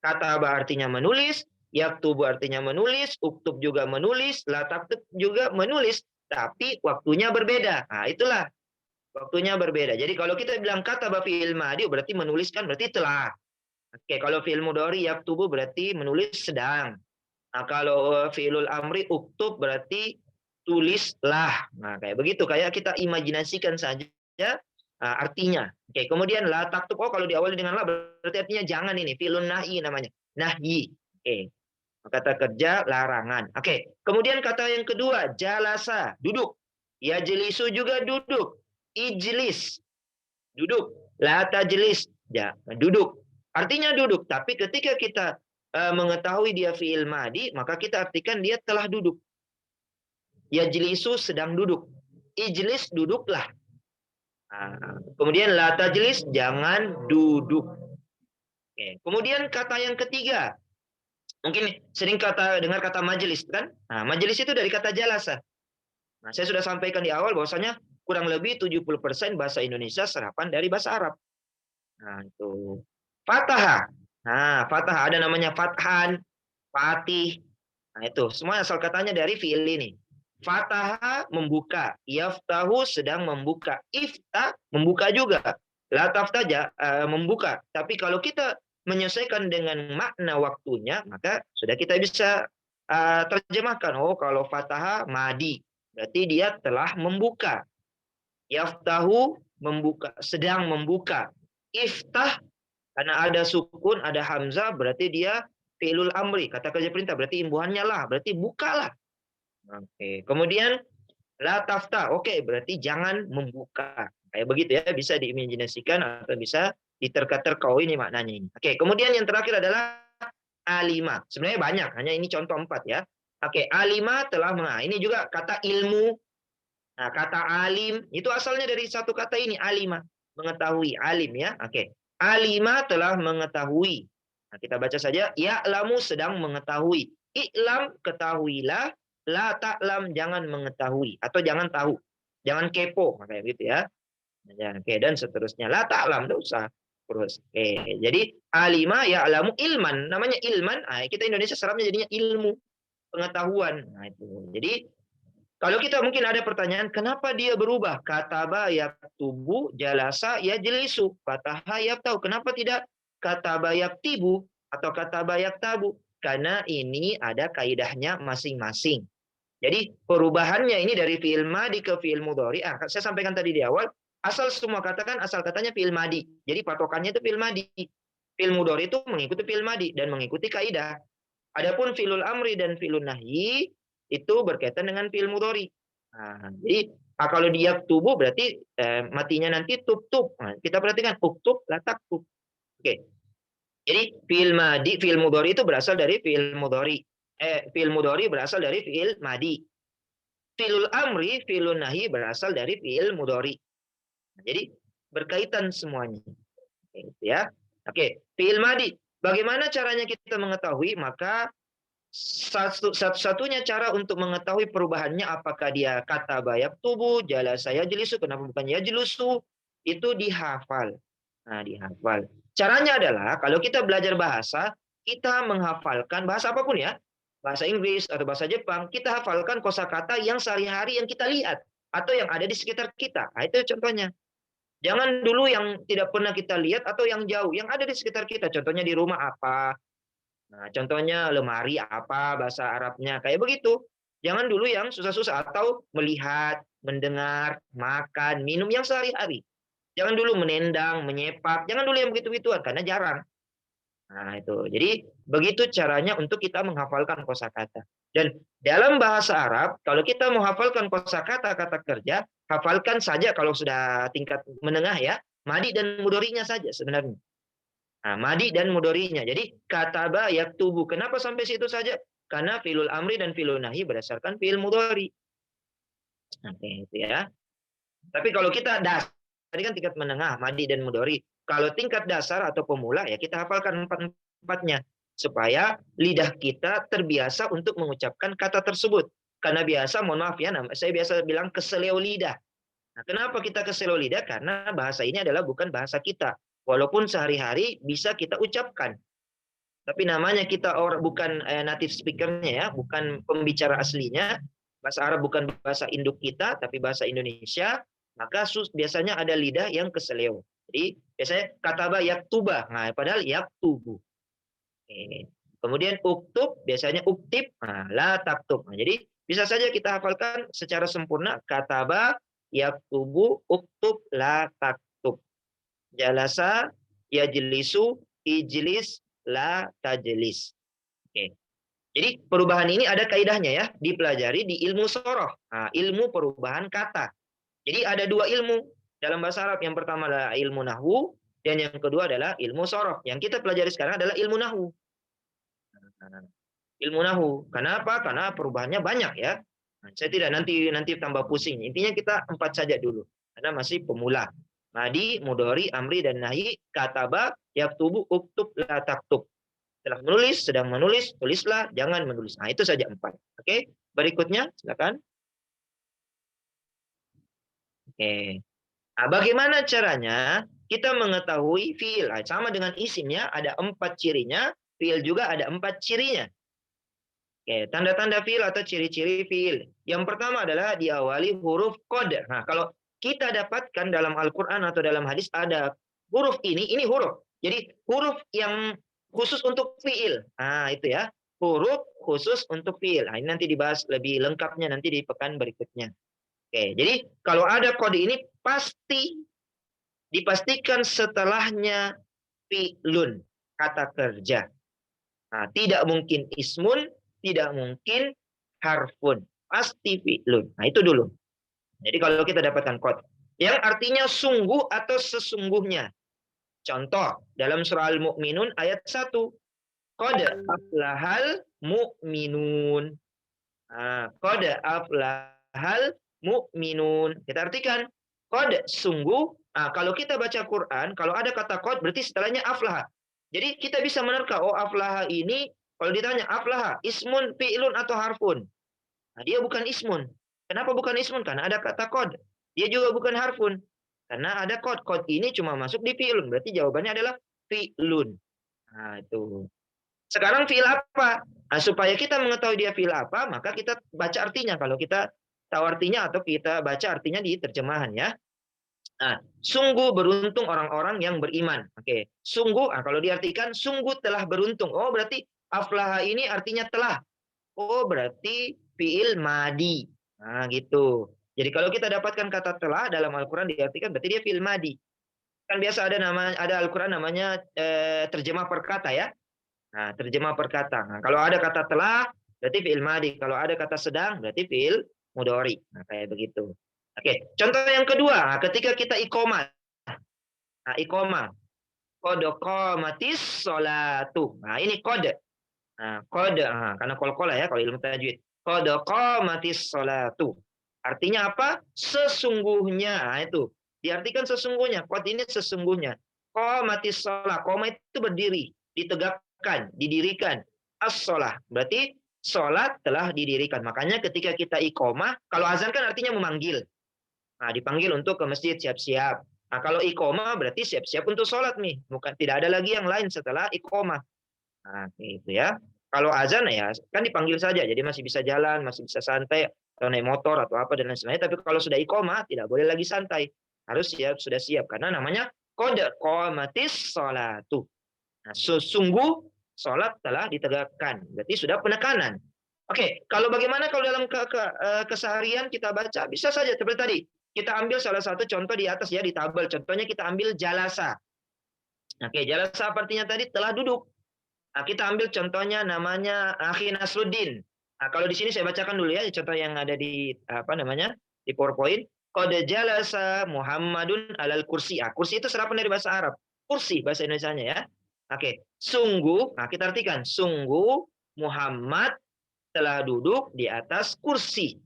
Kataba artinya menulis, yaktubu artinya menulis, uktub juga menulis, la taktub juga menulis. Tapi waktunya berbeda. Nah, itulah. Waktunya berbeda. Jadi kalau kita bilang kataba fi'il madi berarti menuliskan, berarti telah. Oke, kalau fi'il mudhari yaktubu berarti menulis sedang. Nah, kalau fi'ilul amri uktub berarti tulislah. Nah, kayak begitu. Kayak kita imajinasikan saja artinya. Oke, kemudian la taktub. Oh, kalau diawali dengan la berarti artinya jangan ini. Fi'ilun nahyi namanya. Nahyi. Oke. Kata kerja larangan. Oke. Kemudian kata yang kedua, jalasa, duduk. Yajlisu juga duduk. Ijlis, duduk. La tajlis, ya, duduk. Artinya duduk, tapi ketika kita mengetahui dia fi'il madi, maka kita artikan dia telah duduk. Yajlisu sedang duduk. Ijlis duduklah. Nah, kemudian la tajlis jangan duduk. Oke. Kemudian kata yang ketiga. Mungkin sering dengar kata majelis kan? Nah, majelis itu dari kata jalasa. Nah, saya sudah sampaikan di awal bahwasanya kurang lebih 70% bahasa Indonesia serapan dari bahasa Arab. Nah, itu. Fathah. Nah, fathah ada namanya fathan, fatih. Nah, itu semua asal katanya dari fi'il ini. Fataha membuka, yaftahu sedang membuka, iftah membuka juga. La taftaja membuka. Tapi kalau kita menyesuaikan dengan makna waktunya, maka sudah kita bisa terjemahkan. Oh, kalau fataha madi, berarti dia telah membuka. Yaftahu membuka, sedang membuka. Iftah karena ada sukun, ada hamzah, berarti dia fi'lul amri, kata kerja perintah, berarti imbuhannya lah, berarti bukalah. Oke, kemudian la taftah. Oke, berarti jangan membuka. Kayak begitu ya, bisa diimajinasikan atau bisa diterka-terka. Oh, ini maknanya ini. Oke, kemudian yang terakhir adalah alima. Sebenarnya banyak, hanya ini contoh 4 ya. Oke, alima telah ini juga kata ilmu. Nah, kata alim itu asalnya dari satu kata ini, alima, mengetahui, alim ya. Oke. Alima telah mengetahui. Nah, kita baca saja, ya'lamu sedang mengetahui. I'lam ketahuilah, la ta'lam jangan mengetahui atau jangan tahu. Jangan kepo, kayak gitu ya. Oke, dan seterusnya. La ta'lam, enggak usah. Terus. Oke, jadi alima ya'lamu ilman, namanya ilman. Nah, kita Indonesia serapnya jadinya ilmu, pengetahuan. Nah, itu. Jadi kalau kita mungkin ada pertanyaan, kenapa dia berubah? Kataba yaktubu, jalasa yajlisu. Fataha yaktahu. Kenapa tidak kataba yaktibu atau kataba yaktabu? Karena ini ada kaidahnya masing-masing. Jadi perubahannya ini dari fi'il madi ke fi'il mudhari. Saya sampaikan tadi di awal, asal semua katakan asal katanya fi'il madi. Jadi patokannya itu fi'il madi. Fi'il mudhari itu mengikuti fi'il madi dan mengikuti kaidah. Adapun fi'lul amri dan fi'lun nahyi itu berkaitan dengan fi'il mudhari. Nah, jadi kalau dia tubuh berarti matinya nanti tub. Nah, kita perhatikan uktub la taktub. Oke. Jadi fi'il mudhari itu berasal dari fi'il mudhari. Fi'il mudhari berasal dari fi'il madi. Fi'lul amri, fi'lun nahi berasal dari fi'il mudhari. Nah, jadi berkaitan semuanya. Gitu ya. Oke, fi'il madi. Bagaimana caranya kita mengetahui? Maka satu-satunya cara untuk mengetahui perubahannya apakah dia kata bayak tubuh, jala saya jelisu, kenapa bukan ya jelusu, itu dihafal. Nah, dihafal. Caranya adalah kalau kita belajar bahasa, kita menghafalkan bahasa apapun ya, bahasa Inggris atau bahasa Jepang, kita hafalkan kosakata yang sehari-hari yang kita lihat atau yang ada di sekitar kita. Nah, itu contohnya. Jangan dulu yang tidak pernah kita lihat atau yang jauh, yang ada di sekitar kita. Contohnya di rumah apa, nah, contohnya lemari apa bahasa Arabnya, kayak begitu. Jangan dulu yang susah-susah atau melihat, mendengar, makan, minum yang sehari-hari. Jangan dulu menendang, menyepak, jangan dulu yang begitu-gituan karena jarang. Nah, itu. Jadi begitu caranya untuk kita menghafalkan kosakata. Dan dalam bahasa Arab, kalau kita mau hafalkan kosakata kata kerja, hafalkan saja kalau sudah tingkat menengah ya, madi dan mudhari'nya saja sebenarnya. Nah, madi dan mudhari'nya. Jadi kataba yaktubu. Kenapa sampai situ saja? Karena fi'lul amri dan fi'lul nahi berdasarkan fi'il mudhari. Oke, itu ya. Tapi kalau kita tadi kan tingkat menengah, madi dan mudhari. Kalau tingkat dasar atau pemula ya kita hafalkan empat-empatnya supaya lidah kita terbiasa untuk mengucapkan kata tersebut. Karena biasa, mohon maaf ya, saya biasa bilang keseleo lidah. Nah, kenapa kita keseleo lidah? Karena bahasa ini adalah bukan bahasa kita. Walaupun sehari-hari bisa kita ucapkan. Tapi namanya kita bukan native speaker-nya ya, bukan pembicara aslinya. Bahasa Arab bukan bahasa induk kita, tapi bahasa Indonesia. Maka biasanya ada lidah yang keseleo. Jadi biasanya kataba yaktuba. Nah, padahal yaktubu. Kemudian uktub, biasanya uktib, nah, la taktub. Nah, jadi bisa saja kita hafalkan secara sempurna kataba yaktubu uktub la taktub. Jalasa yajlisu ijlis la tajlis. Oke. Jadi perubahan ini ada kaidahnya ya, dipelajari di ilmu soroh. Nah, ilmu perubahan kata. Jadi ada dua ilmu dalam bahasa Arab. Yang pertama adalah ilmu nahwu dan yang kedua adalah ilmu soroh. Yang kita pelajari sekarang adalah ilmu nahwu. Ilmu nahwu. Kenapa? Karena perubahannya banyak ya. Nah, saya tidak nanti tambah pusing. Intinya kita 4 saja dulu. Karena masih pemula. Madi, mudhari, amri, dan nahi, kataba, yaktubu, uktub, la taktub. Setelah menulis, sedang menulis, tulislah, jangan menulis. Nah, itu saja 4. Oke, berikutnya silakan. Oke. Nah, bagaimana caranya kita mengetahui fiil? Nah, sama dengan isimnya, ada 4 cirinya. Fiil juga ada 4 cirinya. Oke, tanda-tanda fiil atau ciri-ciri fiil. Yang pertama adalah diawali huruf qad. Nah, kalau kita dapatkan dalam Al-Quran atau dalam hadis ada huruf ini huruf. Jadi huruf yang khusus untuk fiil. Nah, itu ya. Huruf khusus untuk fiil. Nah, ini nanti dibahas lebih lengkapnya nanti di pekan berikutnya. Oke, jadi kalau ada kode ini pasti dipastikan setelahnya fi'lun, kata kerja. Nah, tidak mungkin ismun, tidak mungkin harfun. Pasti fi'lun. Nah, itu dulu. Jadi kalau kita dapatkan kod yang artinya sungguh atau sesungguhnya. Contoh, dalam surah Al-Mu'minun ayat 1. Qad aflahal mu'minun. Nah, qad aflahal mu'minun. Kita artikan, qad sungguh. Nah, kalau kita baca Quran, kalau ada kata qad berarti setelahnya aflaha. Jadi kita bisa menerka, oh aflaha ini, kalau ditanya aflaha, ismun, fi'lun, atau harfun. Nah, dia bukan ismun. Kenapa bukan ismun? Karena ada kata qad. Dia juga bukan harfun. Karena ada qad. Qad ini cuma masuk di fi'lun. Berarti jawabannya adalah fi'lun. Nah, itu. Sekarang fi'il apa? Nah, supaya kita mengetahui dia fi'il apa, maka kita baca artinya. Kalau kita tahu artinya atau kita baca artinya di terjemahan ya. Nah, sungguh beruntung orang-orang yang beriman. Oke, sungguh, nah kalau diartikan sungguh telah beruntung. Oh, berarti aflaha ini artinya telah. Oh, berarti fi'il madi. Nah, gitu. Jadi kalau kita dapatkan kata telah dalam Al-Qur'an diartikan berarti dia fi'il madi. Kan biasa ada Al-Qur'an namanya terjemah perkata ya. Nah, terjemah perkata. Nah, kalau ada kata telah berarti fi'il madi. Kalau ada kata sedang, berarti fi'il mudhari. Nah, kayak begitu. Oke, contoh yang kedua, nah, ketika kita iqomah. Nah, iqomah. Qad qamatis sholatu. Nah, ini kode. Nah, kode, nah, karena kol-kola ya kalau ilmu tajwid. Qad qamatis sholatu. Artinya apa? Sesungguhnya. Nah, itu. Diartikan sesungguhnya. Qad ini sesungguhnya. Qamatis sholat. Qoma itu berdiri, ditegakkan, didirikan. As-sholah. Berarti sholat telah didirikan. Makanya ketika kita iqomah, kalau azan kan artinya memanggil. Nah, dipanggil untuk ke masjid, siap-siap. Nah, kalau iqomah berarti siap-siap untuk sholat nih. Bukan, tidak ada lagi yang lain setelah iqomah. Nah, gitu ya. Kalau azan ya kan dipanggil saja, jadi masih bisa jalan, masih bisa santai, atau naik motor atau apa dan lain sebagainya. Tapi kalau sudah iqomah tidak boleh lagi santai, harus siap, sudah siap karena namanya qad qamatis sholatu. Nah, sesungguh sholat telah ditegakkan, berarti sudah penekanan. Oke, kalau bagaimana kalau dalam keseharian kita baca bisa saja seperti tadi. Kita ambil salah satu contoh di atas ya di tabel. Contohnya kita ambil jalasa. Oke, jalasa artinya tadi telah duduk. Nah, kita ambil contohnya namanya Akhi Nasruddin. Nah, kalau di sini saya bacakan dulu ya contoh yang ada di apa namanya di PowerPoint. Qad jalasa Muhammadun alal kursi. Ah, kursi itu serapan dari bahasa Arab. Kursi bahasa Indonesianya ya. Oke, sungguh. Nah, kita artikan sungguh Muhammad telah duduk di atas kursi.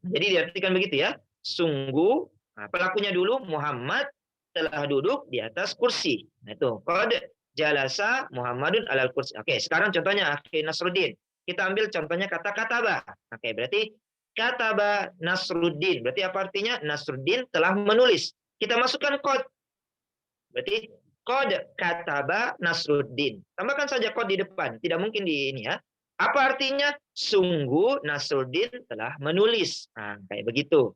Jadi diartikan begitu ya. Sungguh, nah, pelakunya dulu Muhammad telah duduk di atas kursi. Nah, itu qad jalasa Muhammadun alal kursi. Oke, sekarang contohnya Akhi Nasruddin. Kita ambil contohnya kata kataba. Oke, berarti kataba Nasruddin. Berarti apa artinya? Nasruddin telah menulis. Kita masukkan qad. Berarti qad kataba Nasruddin. Tambahkan saja qad di depan. Tidak mungkin di ini ya. Apa artinya? Sungguh Nasruddin telah menulis. Nah, kayak begitu.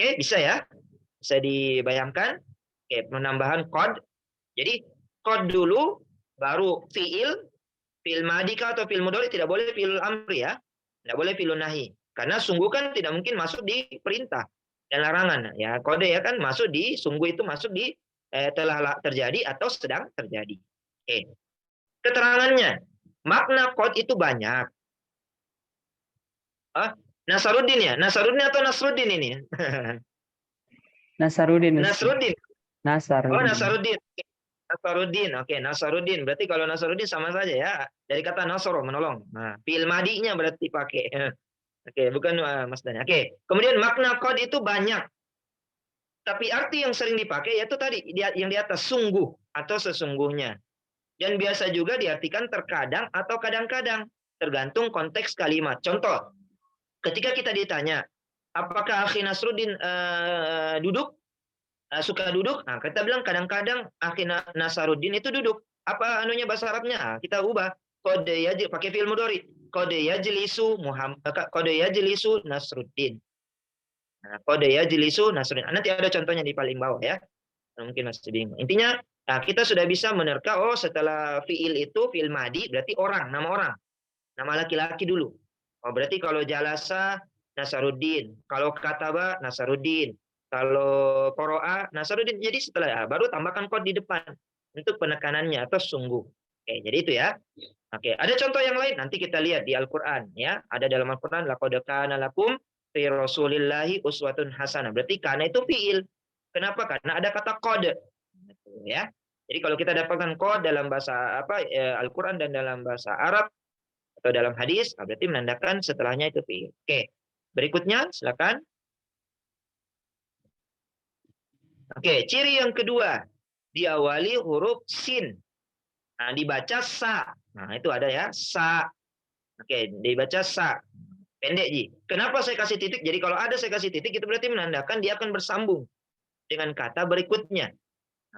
Oke, bisa ya? Bisa dibayangkan? Oke, penambahan qad. Jadi qad dulu, baru fi'il madika atau fi'il mudhari, tidak boleh fi'il amri ya. Tidak boleh fi'il nahi. Karena sungguh kan tidak mungkin masuk di perintah dan larangan. Ya, kode ya kan masuk di, sungguh itu masuk di telah terjadi atau sedang terjadi. Oke. Keterangannya. Makna qad itu banyak. Nasaruddin ya? Nasaruddin atau Nasruddin ini? Nasaruddin. Nasruddin. Nasaruddin. Oh, Nasaruddin. Nasaruddin. Oke, Nasaruddin. Berarti kalau Nasaruddin sama saja ya. Dari kata nasoro, menolong. Nah, fi'il madinya berarti pakai. Oke, bukan Mas Dani. Oke, kemudian makna qad itu banyak. Tapi arti yang sering dipakai yaitu tadi yang di atas, sungguh atau sesungguhnya. Dan biasa juga diartikan terkadang atau kadang-kadang, tergantung konteks kalimat. Contoh, ketika kita ditanya, apakah Akhi Nasruddin duduk? Suka duduk? Nah, kita bilang kadang-kadang Akhi Nasaruddin itu duduk. Apa anunya bahasa Arabnya? Nah, kita ubah. Qad pakai fi'il mudhari. Qad yajlisu Nasruddin. Nah, qad yajlisu Nasruddin. Nanti ada contohnya di paling bawah ya. Mungkin masih bingung. Intinya, nah, kita sudah bisa menerka, oh setelah fi'il itu, fi'il madi, berarti orang, nama orang. Nama laki-laki dulu. Oh, berarti kalau jalasa, Nasaruddin. Kalau kataba, Nasaruddin. Kalau qoro'a, Nasaruddin. Jadi setelah, baru tambahkan qad di depan. Untuk penekanannya, atau sungguh. Oke, jadi itu ya. Oke, ada contoh yang lain. Nanti kita lihat di Al-Quran. Ya, ada dalam Al-Quran, laqad kana lakum fi rasulillahi uswatun hasanah. Berarti kana itu fi'il. Kenapa? Karena ada kata qad. Ya. Jadi kalau kita dapatkan qad dalam bahasa Al-Qur'an dan dalam bahasa Arab atau dalam hadis, berarti menandakan setelahnya itu fi'il. Oke. Berikutnya silakan. Oke, ciri yang kedua, diawali huruf sin. Nah, dibaca sa. Nah, itu ada ya, sa. Oke, dibaca sa. Pendek, Ji. Kenapa saya kasih titik? Jadi kalau ada saya kasih titik, itu berarti menandakan dia akan bersambung dengan kata berikutnya.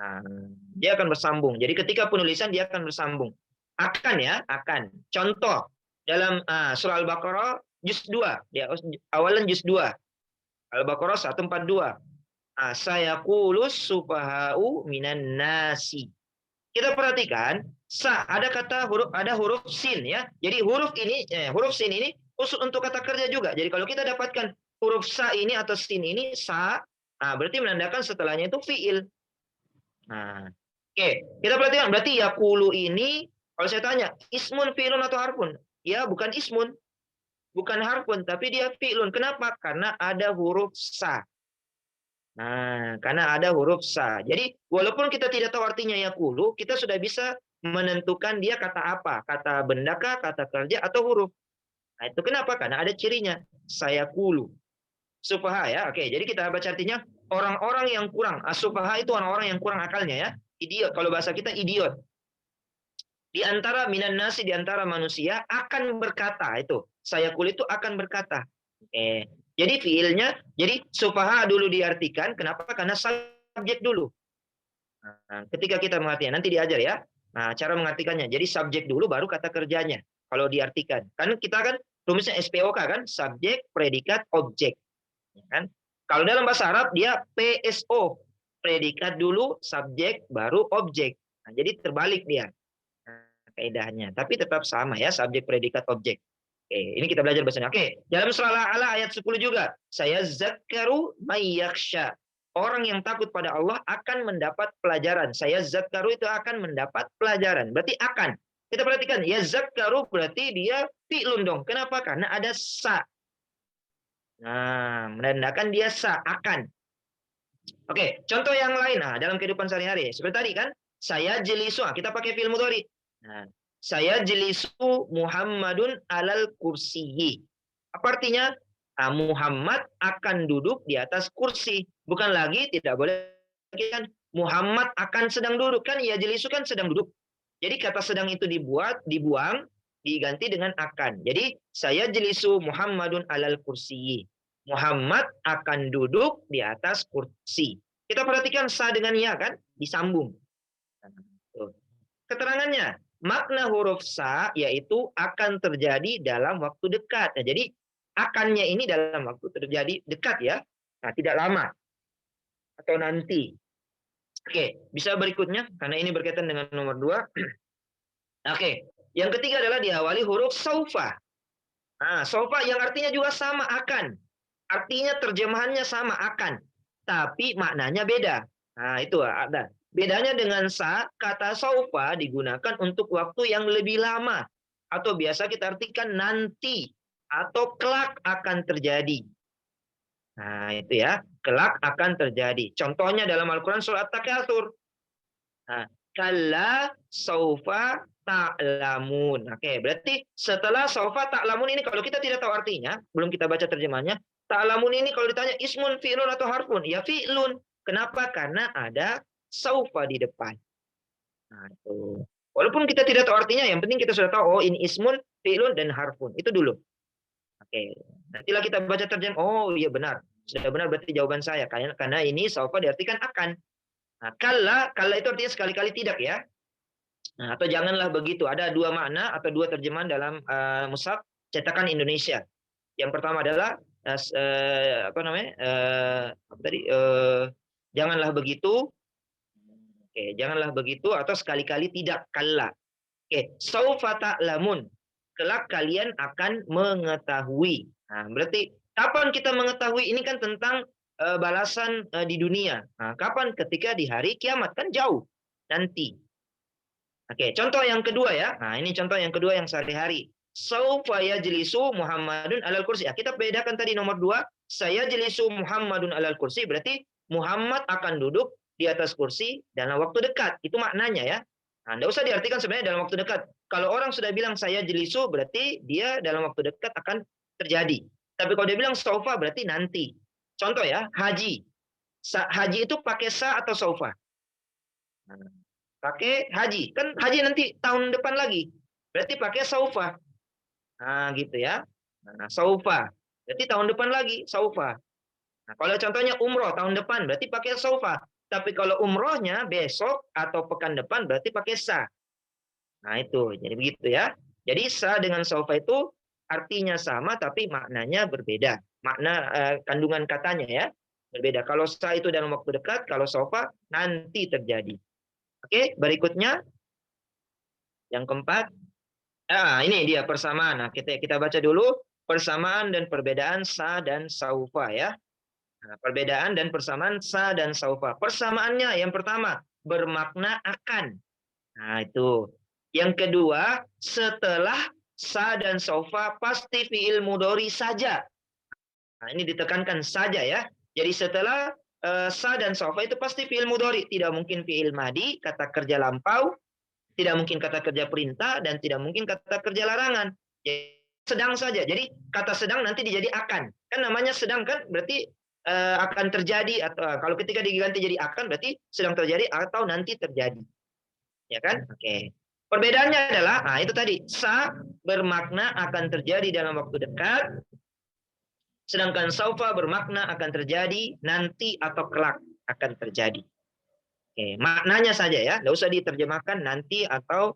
Nah, dia akan bersambung. Jadi ketika penulisan dia akan bersambung. Akan ya, akan. Contoh dalam surah Al-Baqarah juz 2, dia awalan juz 2. Al-Baqarah 142. Sayaqulus sufaha'u minan nasi. Kita perhatikan, ada huruf sin ya. Jadi huruf sin ini khusus untuk kata kerja juga. Jadi kalau kita dapatkan huruf sa ini atau sin ini sa, berarti menandakan setelahnya itu fi'il. Nah, oke, kita perhatikan berarti yaqulu ini kalau saya tanya ismun fi'ilun atau harfun? ya bukan ismun, bukan harfun, tapi dia fi'lun. Kenapa? Karena ada huruf sa. Nah, karena ada huruf sa. Jadi, walaupun kita tidak tahu artinya yakulu, kita sudah bisa menentukan dia kata apa. Kata benda kah, kata kerja, atau huruf. Nah, itu kenapa? Karena ada cirinya. Saya kulu. Sufaha ya. Oke, jadi kita baca artinya orang-orang yang kurang. Sufaha itu orang-orang yang kurang akalnya ya. Idiot. Kalau bahasa kita idiot. Di antara minan nasi, di antara manusia akan berkata itu. Saya kulu itu akan berkata. Oke. Jadi fiilnya, jadi sufaha dulu diartikan. Kenapa? Karena subjek dulu. Nah, ketika kita mengartikan, nanti diajar ya. Nah, cara mengartikannya. Jadi subjek dulu, baru kata kerjanya. Kalau diartikan. Kan kita kan rumusnya SPOK kan, subjek, predikat, objek. Ya kan? Kalau dalam bahasa Arab dia PSO, predikat dulu, subjek, baru objek. Nah, jadi terbalik dia kaidahnya. Tapi tetap sama ya, subjek, predikat, objek. Oke, ini kita belajar bahasanya. Oke, dalam surah Al-A'la ayat 10 juga. Saya zakaru mayyaksha. Orang yang takut pada Allah akan mendapat pelajaran. Saya zakaru itu akan mendapat pelajaran. Berarti akan. Kita perhatikan, ya zakaru berarti dia fi'lun dong. Kenapa? Karena ada sa. Nah, menandakan dia sa, akan. Oke, contoh yang lain. Nah, dalam kehidupan sehari-hari. Seperti tadi kan, saya jelisu. Kita pakai fi'il mudhari. Nah, saya jelisu Muhammadun alal kursiyi. Apa artinya? Muhammad akan duduk di atas kursi. Bukan lagi, tidak boleh kan Muhammad akan sedang duduk. Kan ya jelisu kan sedang duduk. Jadi kata sedang itu dibuang, diganti dengan akan. Jadi saya jelisu Muhammadun alal kursiyi. Muhammad akan duduk di atas kursi. Kita perhatikan sa dengan ya kan, disambung. Keterangannya, makna huruf sa yaitu akan terjadi dalam waktu dekat. Nah, jadi akannya ini dalam waktu terjadi dekat ya. Nah, tidak lama atau nanti. Oke, bisa berikutnya karena ini berkaitan dengan nomor 2. Oke, yang ketiga adalah diawali huruf saufa. Nah, saufa yang artinya juga sama akan. Artinya terjemahannya sama akan, tapi maknanya beda. Nah, itu ada. Bedanya dengan sa, kata saufa digunakan untuk waktu yang lebih lama. Atau biasa kita artikan nanti. Atau kelak akan terjadi. Nah, itu ya. Kelak akan terjadi. Contohnya dalam Al-Quran surat At-Takatsur. Nah, kalla saufa ta'lamun. Oke, berarti setelah saufa ta'lamun ini kalau kita tidak tahu artinya, belum kita baca terjemahnya, ta'lamun ini kalau ditanya ismun, fi'lun atau harfun, ya fi'lun. Kenapa? Karena ada saufa di depan. Nah, itu. Walaupun kita tidak tahu artinya, yang penting kita sudah tahu, oh ini ismun, fi'lun, dan harfun. Itu dulu. Oke, nantilah kita baca terjemah. Oh iya benar, sudah benar berarti jawaban saya. Karena ini saufa diartikan akan. Nah, kalla itu artinya sekali-kali tidak ya. Nah, atau janganlah begitu. Ada dua makna atau dua terjemahan dalam mushaf cetakan Indonesia. Yang pertama adalah apa namanya? Janganlah begitu. Oke, janganlah begitu atau sekali-kali tidak kalla. Oke, saufa ta'lamun. Kelak kalian akan mengetahui. Nah, berarti kapan kita mengetahui ini kan tentang balasan di dunia. Nah, kapan? Ketika di hari kiamat kan jauh nanti. Oke, contoh yang kedua ya. Nah, ini contoh yang kedua yang sehari-hari. Saufa yajlisu Muhammadun alal kursi. Ya, kita bedakan tadi nomor 2. Saya jelisu Muhammadun alal kursi. Berarti Muhammad akan duduk di atas kursi dalam waktu dekat. Itu maknanya ya. Nah, tidak usah diartikan sebenarnya dalam waktu dekat. Kalau orang sudah bilang saya jelisu, berarti dia dalam waktu dekat akan terjadi. Tapi kalau dia bilang saufa, berarti nanti. Contoh ya, haji. Haji itu pakai sa atau saufa? Nah, pakai haji. Kan haji nanti tahun depan lagi. Berarti pakai saufa. Nah, gitu ya. Nah, saufa. Berarti tahun depan lagi, saufa. Nah, kalau contohnya umroh tahun depan, berarti pakai saufa. Tapi kalau umrohnya besok atau pekan depan, berarti pakai sa. Nah, itu. Jadi begitu ya. Jadi sa dengan saufa itu artinya sama, tapi maknanya berbeda. Makna kandungan katanya ya. Berbeda. Kalau sa itu dalam waktu dekat, kalau saufa nanti terjadi. Oke, berikutnya. Yang keempat. Ini dia persamaan. Nah, kita baca dulu persamaan dan perbedaan sa dan saufa ya. Nah, perbedaan dan persamaan sa dan saufa. Persamaannya yang pertama bermakna akan. Nah, itu. Yang kedua setelah sa dan saufa pasti fiil mudhari saja. Nah, ini ditekankan saja ya. Jadi setelah sa dan saufa itu pasti fiil mudhari, tidak mungkin fiil madi, kata kerja lampau, tidak mungkin kata kerja perintah, dan tidak mungkin kata kerja larangan. Jadi, sedang saja. Jadi kata sedang nanti dijadi akan. Kan namanya sedang kan berarti akan terjadi, atau kalau ketika diganti jadi akan berarti sedang terjadi atau nanti terjadi. Ya kan? Oke. Perbedaannya adalah, nah itu tadi, sa bermakna akan terjadi dalam waktu dekat, sedangkan saufa bermakna akan terjadi nanti atau kelak akan terjadi. Oke, maknanya saja ya, nggak usah diterjemahkan nanti atau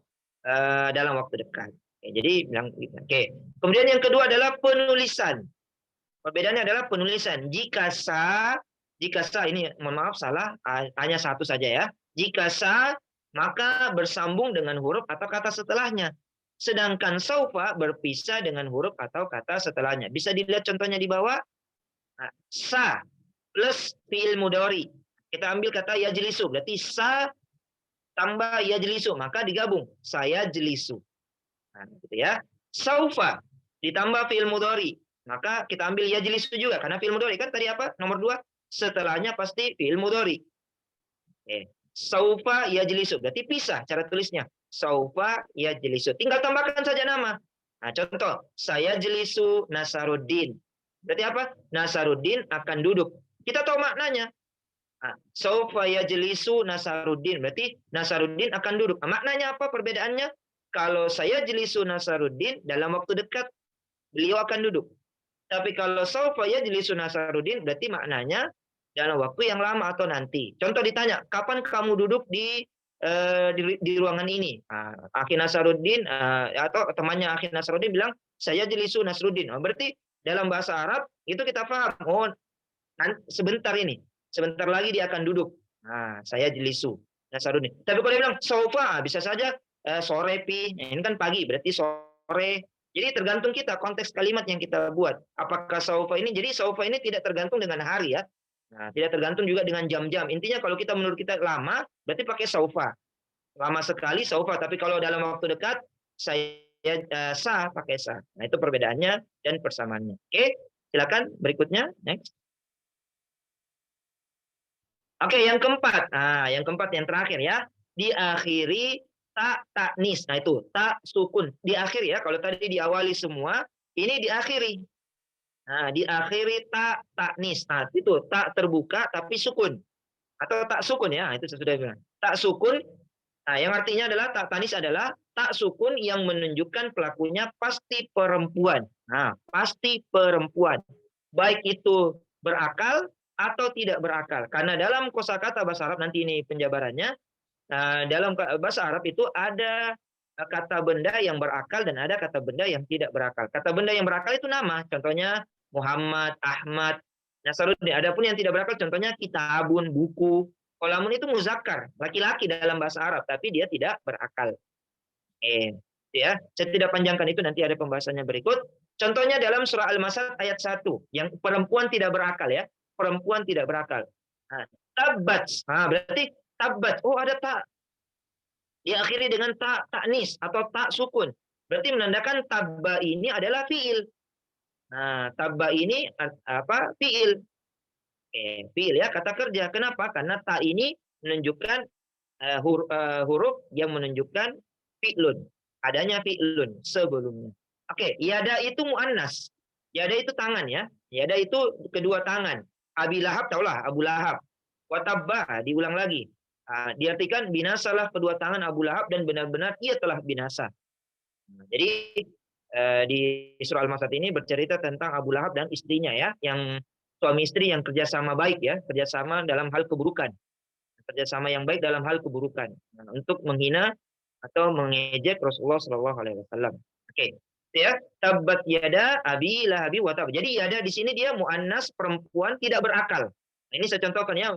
dalam waktu dekat. Oke, jadi bilang gitu. Oke. Kemudian yang kedua adalah penulisan. Perbedaannya adalah penulisan. Jika sa ini mohon maaf salah, hanya satu saja ya. Jika sa maka bersambung dengan huruf atau kata setelahnya. Sedangkan saufa berpisah dengan huruf atau kata setelahnya. Bisa dilihat contohnya di bawah. Nah, sa plus fiil mudhari. Kita ambil kata yajlisu, berarti sa tambah yajlisu, maka digabung saya jelisu. Nah, gitu ya. Saufa ditambah fiil mudhari, maka kita ambil yajlisu juga karena fiil mudhari kan tadi apa? Nomor 2, setelahnya pasti fiil mudhari. Saufa yajlisu, berarti pisah cara tulisnya. Saufa yajlisu. Tinggal tambahkan saja nama. Nah, contoh, saya jelisu Nasaruddin. Berarti apa? Nasaruddin akan duduk. Kita tahu maknanya. Saufa yajlisu Nasaruddin, berarti Nasaruddin akan duduk. Maknanya apa perbedaannya? Kalau saya jelisu Nasaruddin dalam waktu dekat beliau akan duduk. Tapi kalau saufa yajlisu Nasaruddin berarti maknanya dalam waktu yang lama atau nanti. Contoh ditanya, kapan kamu duduk di ruangan ini? Akhi Nasaruddin atau temannya Akhi Nasaruddin bilang, saya jelisu Nasruddin. Berarti dalam bahasa Arab itu kita paham. Oh, sebentar ini. Sebentar lagi dia akan duduk. Nah, saya jelisu Nasaruddin. Tapi kalau dia bilang saufa, bisa saja sore pi. Ini kan pagi, berarti sore. Jadi tergantung kita konteks kalimat yang kita buat. Apakah saufa ini? Jadi saufa ini tidak tergantung dengan hari ya. Nah, tidak tergantung juga dengan jam-jam. Intinya kalau kita menurut kita lama, berarti pakai saufa. Lama sekali saufa. Tapi kalau dalam waktu dekat, saya sa pakai sa. Nah, itu perbedaannya dan persamaannya. Oke, silakan berikutnya. Next. Oke, yang keempat. Nah, yang keempat yang terakhir ya. Diakhiri tak taknis. Nah, itu tak sukun. Diakhiri ya. Kalau tadi diawali semua, ini diakhiri. Nah, diakhiri tak taknis. Nah, itu tak terbuka tapi sukun. Atau tak sukun ya. Itu sudah bilang. Tak sukun. Nah, yang artinya adalah tak tanis adalah tak sukun yang menunjukkan pelakunya pasti perempuan. Nah, pasti perempuan. Baik itu berakal atau tidak berakal. Karena dalam kosakata bahasa Arab, nanti ini penjabarannya, dalam bahasa Arab itu ada kata benda yang berakal dan ada kata benda yang tidak berakal. Kata benda yang berakal itu nama, contohnya Muhammad, Ahmad, Nasaruddin. Adapun yang tidak berakal contohnya kitabun, buku. Qalamun itu muzakkar, laki-laki dalam bahasa Arab, tapi dia tidak berakal. Ya, saya tidak panjangkan itu, nanti ada pembahasannya berikut. Contohnya dalam surah Al-Masad ayat 1, yang perempuan tidak berakal ya. Perempuan tidak berakal. Nah, tabat. Nah, berarti tabat. Oh, ada tak. Diakhiri dengan tak taknis atau tak sukun. Berarti menandakan tabba ini adalah fiil. Nah, tabba ini apa? Fiil. Fiil ya, kata kerja. Kenapa? Karena tak ini menunjukkan huruf yang menunjukkan fi'lun. Adanya fi'lun sebelumnya. Oke, yada itu mu'annas. Yada itu tangan ya. Yada itu kedua tangan. Abi Lahab, taulah Abu Lahab. Watabba, diulang lagi. Diartikan binasalah kedua tangan Abu Lahab dan benar-benar ia telah binasa. Jadi di surah Al-Masad ini bercerita tentang Abu Lahab dan istrinya ya, yang suami istri yang kerjasama baik ya, kerjasama dalam hal keburukan. Kerjasama yang baik dalam hal keburukan. Untuk menghina atau mengejek Rasulullah Shallallahu Alaihi Wasallam. Oke, ya. Tabat yada abi lahabi watab. Jadi yada di sini dia muannas, perempuan tidak berakal. Ini saya contohkan ya,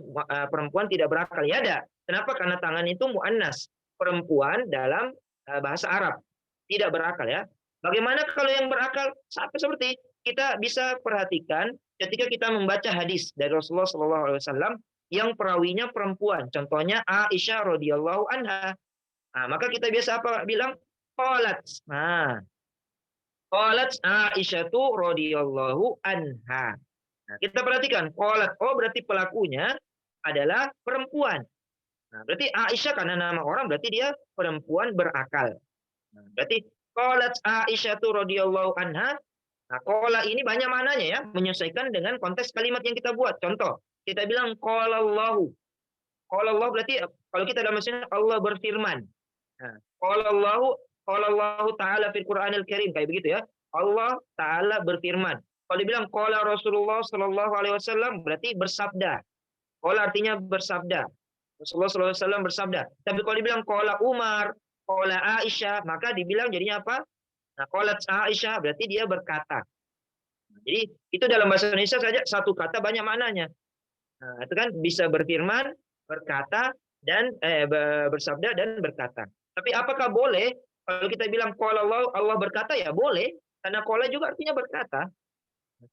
perempuan tidak berakal. Yada. Kenapa? Karena tangan itu muannas, perempuan dalam bahasa Arab tidak berakal ya. Bagaimana kalau yang berakal? Seperti kita bisa perhatikan ketika kita membaca hadis dari Rasulullah Shallallahu Alaihi Wasallam yang perawinya perempuan. Contohnya Aisyah radhiyallahu anha. Maka kita biasa apa bilang? Qalat. Nah, Qalat Aisyatu radhiyallahu anha. Nah, kita perhatikan qalat, oh berarti pelakunya adalah perempuan. Nah, berarti Aisyah karena nama orang berarti dia perempuan berakal. Nah, berarti qalat Aisyatu radhiyallahu anha. Nah, qala ini banyak maknanya ya, menyesuaikan dengan konteks kalimat yang kita buat. Contoh, kita bilang qalallahu. Qalallahu berarti kalau kita dalam bahasa Allah berfirman. Nah, qalallahu ta'ala fil Qur'anil Karim kayak begitu ya. Allah taala berfirman. Kalau dibilang qala Rasulullah sallallahu alaihi wasallam berarti bersabda. Qala artinya bersabda. Rasulullah sallallahu alaihi wasallam bersabda. Tapi kalau dibilang qala Umar, qala Aisyah, maka dibilang jadinya apa? Nah, qalat Aisyah berarti dia berkata. Jadi itu dalam bahasa Indonesia saja satu kata banyak maknanya. Nah, itu kan bisa berfirman, berkata, dan bersabda dan berkata. Tapi apakah boleh kalau kita bilang qala Allah berkata ya boleh, karena qala juga artinya berkata.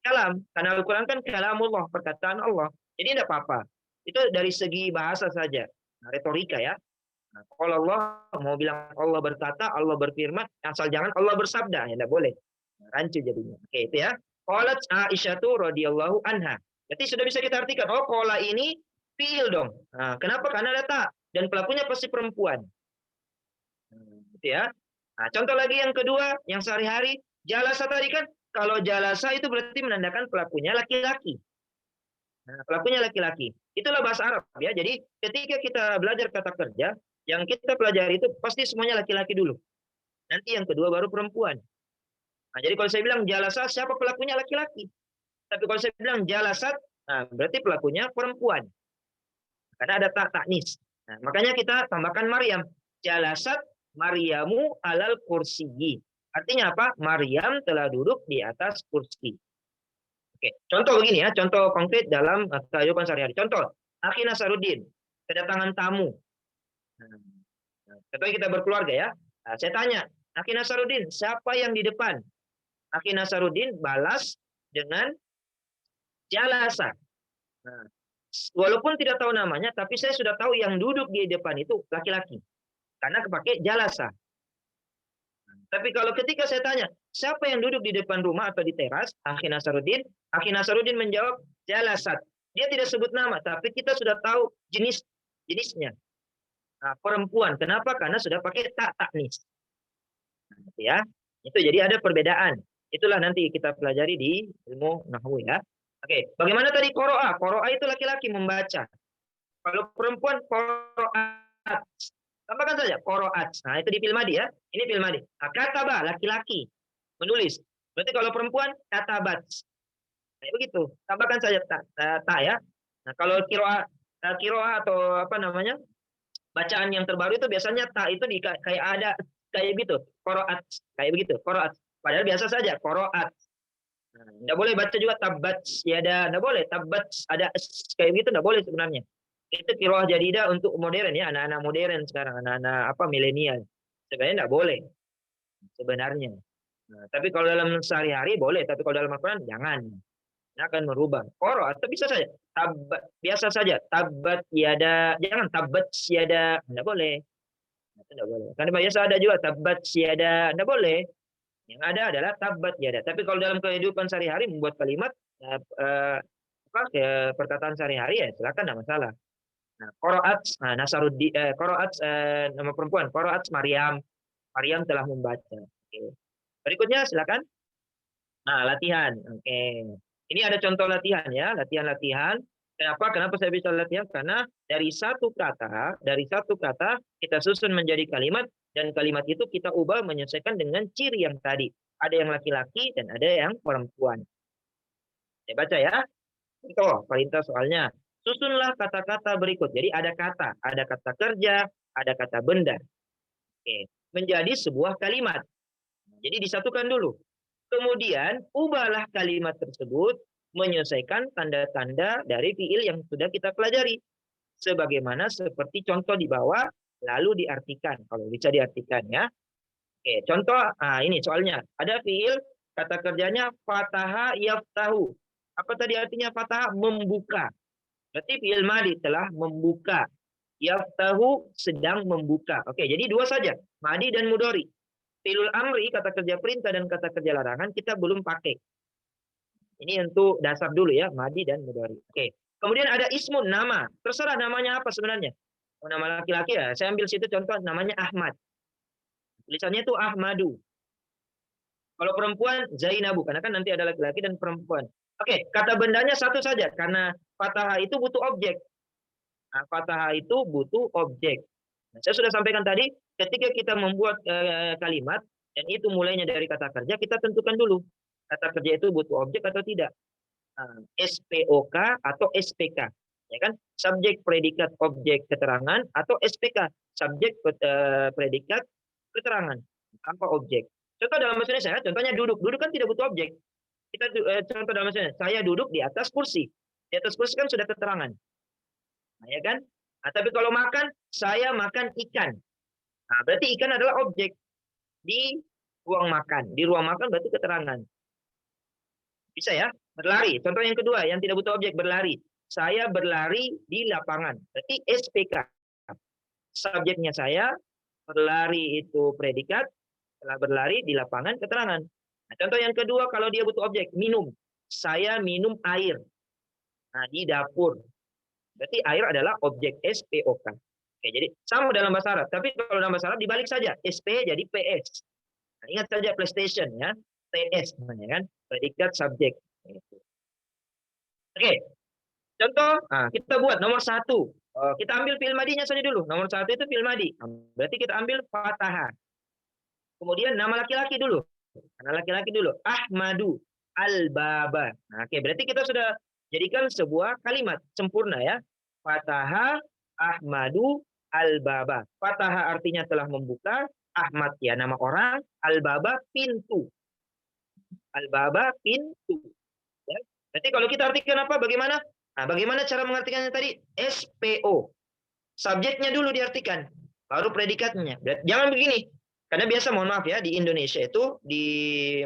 Kalam, karena Al-Quran kan kalamullah, perkataan Allah. Jadi tidak apa-apa. Itu dari segi bahasa saja, nah, retorika ya. Nah, kalau Allah mau bilang Allah berkata, Allah berfirman, asal jangan Allah bersabda, ya tidak boleh. Nah, rancu jadinya. Oke, itu ya. Qalat Aisyatu radhiyallahu anha. Jadi sudah bisa kita artikan, oh qala ini fiil dong. Nah, kenapa? Karena ada ta dan pelakunya pasti perempuan. Gitu ya. Nah, contoh lagi yang kedua, yang sehari-hari, jalasa tadi kan, kalau jalasa itu berarti menandakan pelakunya laki-laki. Nah, pelakunya laki-laki. Itulah bahasa Arab ya. Jadi ketika kita belajar kata kerja, yang kita pelajari itu pasti semuanya laki-laki dulu. Nanti yang kedua baru perempuan. Nah, jadi kalau saya bilang jalasa, siapa pelakunya laki-laki. Tapi kalau saya bilang jalasat, nah, berarti pelakunya perempuan. Karena ada taknis. Nah, makanya kita tambahkan Maryam. Jalasat Maryamu alal kursiyi. Artinya apa? Maryam telah duduk di atas kursi. Oke, contoh begini ya, contoh konkret dalam kehidupan sehari-hari. Contoh, Akhi Nasaruddin, kedatangan tamu. Contohnya kita berkeluarga ya. Nah, saya tanya, Akhi Nasaruddin, siapa yang di depan? Akhi Nasaruddin balas dengan jalasa. Nah, walaupun tidak tahu namanya, tapi saya sudah tahu yang duduk di depan itu laki-laki. Karena kepake jalasa. Tapi kalau ketika saya tanya, siapa yang duduk di depan rumah atau di teras? Akhi Nasaruddin menjawab, jalasat. Dia tidak sebut nama, tapi kita sudah tahu jenisnya. Nah, perempuan. Kenapa? Karena sudah pakai taknis. Ya, itu jadi ada perbedaan. Itulah nanti kita pelajari di ilmu nahwu ya. Oke, bagaimana tadi qoro'a? Qoro'a itu laki-laki membaca. Kalau perempuan qoro'at. Tambahkan saja qoro'at. Nah, itu di filmadi ya. Ini filmadi. Nah, kataba laki-laki menulis. Berarti kalau perempuan katabat. Kayak begitu. Tambahkan saja ta ya. Nah, kalau kiroa atau apa namanya? Bacaan yang terbaru itu biasanya ta itu kayak ada kayak gitu. Qoro'at. Kayak begitu. Qoro'at. Padahal biasa saja qoro'at. Nah, nggak boleh baca juga tabat ya ada, nggak boleh tabat ada kayak gitu, nggak boleh sebenarnya. Itu kiroah jadidah untuk modern ya, anak-anak modern sekarang, anak-anak apa milenial. Sebenarnya nggak boleh sebenarnya. Nah, tapi kalau dalam sehari-hari boleh, tapi kalau dalam Al-Quran jangan. Ini akan merubah. Qoro atau bisa saja tabat biasa saja tabat yada, jangan tabat siada, nggak boleh. Itu nggak boleh. Karena biasa ada juga tabat siada, nggak boleh. Yang ada adalah tabat yada. Tapi kalau dalam kehidupan sehari-hari membuat kalimat perkataan sehari-hari ya silakan, nggak masalah. Nah, Qoro'at, nah, Nasaruddin, Qoro'at nama perempuan, Qoro'at Maryam. Maryam telah membaca. Oke. Berikutnya silakan. Nah, latihan. Oke. Ini ada contoh latihan ya, latihan-latihan. Kenapa saya bisa latihan? Karena dari satu kata kita susun menjadi kalimat, dan kalimat itu kita ubah menyesuaikan dengan ciri yang tadi. Ada yang laki-laki dan ada yang perempuan. Saya baca ya. Contoh, perintah soalnya. Susunlah kata-kata berikut. Jadi ada kata kerja, ada kata benda. Oke. Menjadi sebuah kalimat. Jadi disatukan dulu. Kemudian ubahlah kalimat tersebut menyelesaikan tanda-tanda dari fiil yang sudah kita pelajari. Sebagaimana seperti contoh di bawah, lalu diartikan. Kalau bisa diartikan ya. Oke, contoh, ini soalnya. Ada fiil, kata kerjanya fataha yaftahu. Apa tadi artinya fataha? Membuka. Berarti fiil madi telah membuka. Yaftahu sedang membuka. Oke, jadi dua saja. Madi dan mudhari. Fi'lul amri, kata kerja perintah dan kata kerja larangan kita belum pakai. Ini untuk dasar dulu ya, madi dan mudhari. Oke. Kemudian ada ismun, nama. Terserah namanya apa sebenarnya. Oh, nama laki-laki ya, saya ambil situ contoh namanya Ahmad. Tulisannya itu Ahmadu. Kalau perempuan Zainabu, karena kan nanti ada laki-laki dan perempuan. Oke, kata bendanya satu saja karena fathah itu butuh objek. Nah, fathah itu butuh objek. Nah, saya sudah sampaikan tadi, ketika kita membuat kalimat dan itu mulainya dari kata kerja, kita tentukan dulu kata kerja itu butuh objek atau tidak. Nah, SPOK atau SPK, ya kan? Subjek, predikat, objek, keterangan, atau SPK, subjek, predikat, keterangan tanpa objek. Contoh dalam bahasa Indonesia, contohnya duduk. Duduk kan tidak butuh objek. Kita contoh dalam bahasa Indonesia, saya duduk di atas kursi. Di atas kursi kan sudah keterangan. Nah, ya kan? Nah, tapi kalau makan, saya makan ikan. Nah, berarti ikan adalah objek di ruang makan. Di ruang makan berarti keterangan. Bisa ya? Berlari. Contoh yang kedua, yang tidak butuh objek, berlari. Saya berlari di lapangan. Berarti SPK. Subjeknya saya, berlari itu predikat, setelah berlari di lapangan keterangan. Nah, contoh yang kedua kalau dia butuh objek, minum. Saya minum air. Nah, di dapur. Berarti air adalah objek SPOK. Oke, jadi sama dalam bahasa Arab. Tapi kalau dalam bahasa Arab dibalik saja. SP jadi PS. Nah, ingat saja PlayStation ya. PS namanya kan. Predikat subjek. Oke. Contoh, nah, kita buat nomor 1. Kita ambil fi'il madinya saja dulu. Nomor 1 itu fi'il madi. Berarti kita ambil fathah. Kemudian nama laki-laki dulu. Nama laki-laki dulu. Ahmadu al-baba. Nah, oke, berarti kita sudah jadikan sebuah kalimat sempurna ya. Fataha Ahmadu al-baba. Fataha artinya telah membuka. Ahmad ya nama orang. Al-baba pintu. Al-baba pintu. Ya. Berarti kalau kita artikan apa? Bagaimana? Nah, bagaimana cara mengartikannya tadi? SPO. Subjeknya dulu diartikan. Baru predikatnya. Jangan begini. Karena biasa mohon maaf ya di Indonesia itu di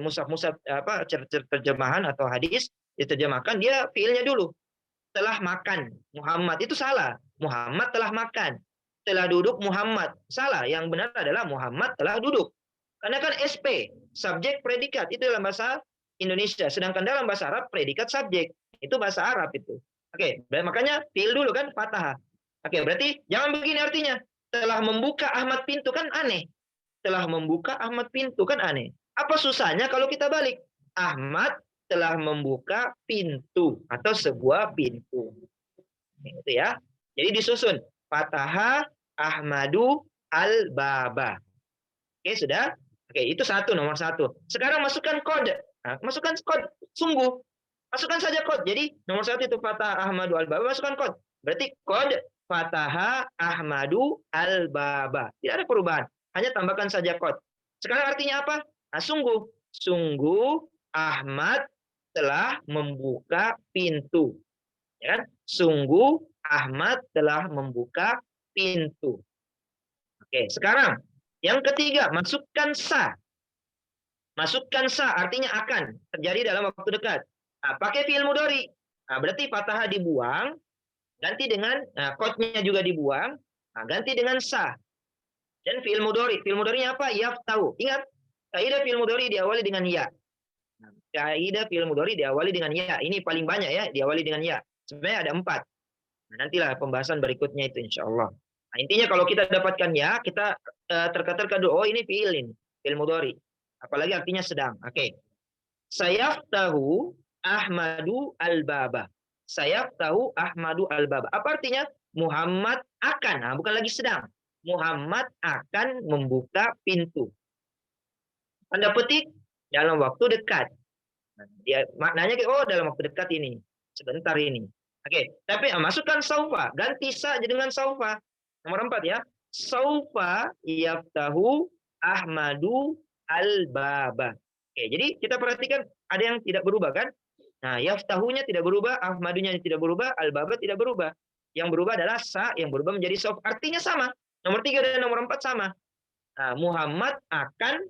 musaf-musaf apa terjemahan atau hadis diterjemahkan dia fiilnya dulu. Telah makan Muhammad itu salah. Muhammad telah makan. Telah duduk Muhammad. Salah. Yang benar adalah Muhammad telah duduk. Karena kan SP, subjek predikat itu dalam bahasa Indonesia. Sedangkan dalam bahasa Arab predikat subjek. Itu bahasa Arab itu. Oke, makanya fiil dulu kan fathah. Oke, berarti jangan begini artinya. Telah membuka Ahmad pintu kan aneh. Telah membuka Ahmad pintu kan aneh. Apa susahnya kalau kita balik? Ahmad telah membuka pintu atau sebuah pintu. Itu ya. Jadi disusun Fataha Ahmadu al-baba. Oke, sudah? Oke, itu nomor 1. Sekarang masukkan kode. Nah, masukkan kode sungguh. Masukkan saja kode. Jadi nomor 1 itu Fataha Ahmadu al-baba, masukkan kode. Berarti kode Fataha Ahmadu al-baba. Tidak ada perubahan. Hanya tambahkan saja kod. Sekarang artinya apa? Nah, sungguh Ahmad telah membuka pintu. Ya kan? Sungguh Ahmad telah membuka pintu. Oke, sekarang yang ketiga, masukkan sa. Masukkan sa artinya akan terjadi dalam waktu dekat. Nah, pakai fi'il mudhari. Nah, berarti fathah dibuang, ganti dengan kodnya juga dibuang, nah, ganti dengan sa. Dan fi'il mudhari. Fi'il mudharinya apa? Yaftahu. Ingat, kaidah fi'il mudhari diawali dengan ya. Kaidah fi'il mudhari diawali dengan ya. Ini paling banyak ya, diawali dengan ya. Sebenarnya ada 4. Nah, nantilah pembahasan berikutnya itu insya Allah. Nah, intinya kalau kita dapatkan ya, kita terka-terka dulu. Oh, ini fi'il ini. Fi'il mudhari. Apalagi artinya sedang. Oke. Sayaftahu Ahmadu al-baba. Sayaftahu Ahmadu al-baba. Apa artinya? Muhammad akan. Nah, bukan lagi sedang. Muhammad akan membuka pintu. Tanda petik dalam waktu dekat. Nah, dia maknanya oh dalam waktu dekat ini, sebentar ini. Oke, tapi masukkan saufa, ganti sa dengan saufa. Nomor 4 ya. Saufa yaftahu Ahmadu al-baba. Oke, jadi kita perhatikan ada yang tidak berubah kan? Nah, yaftahunya tidak berubah, Ahmadunya tidak berubah, al-baba tidak berubah. Yang berubah adalah sa, yang berubah menjadi sauf. Artinya sama. Nomor 3 dan nomor 4 sama. Nah, Muhammad akan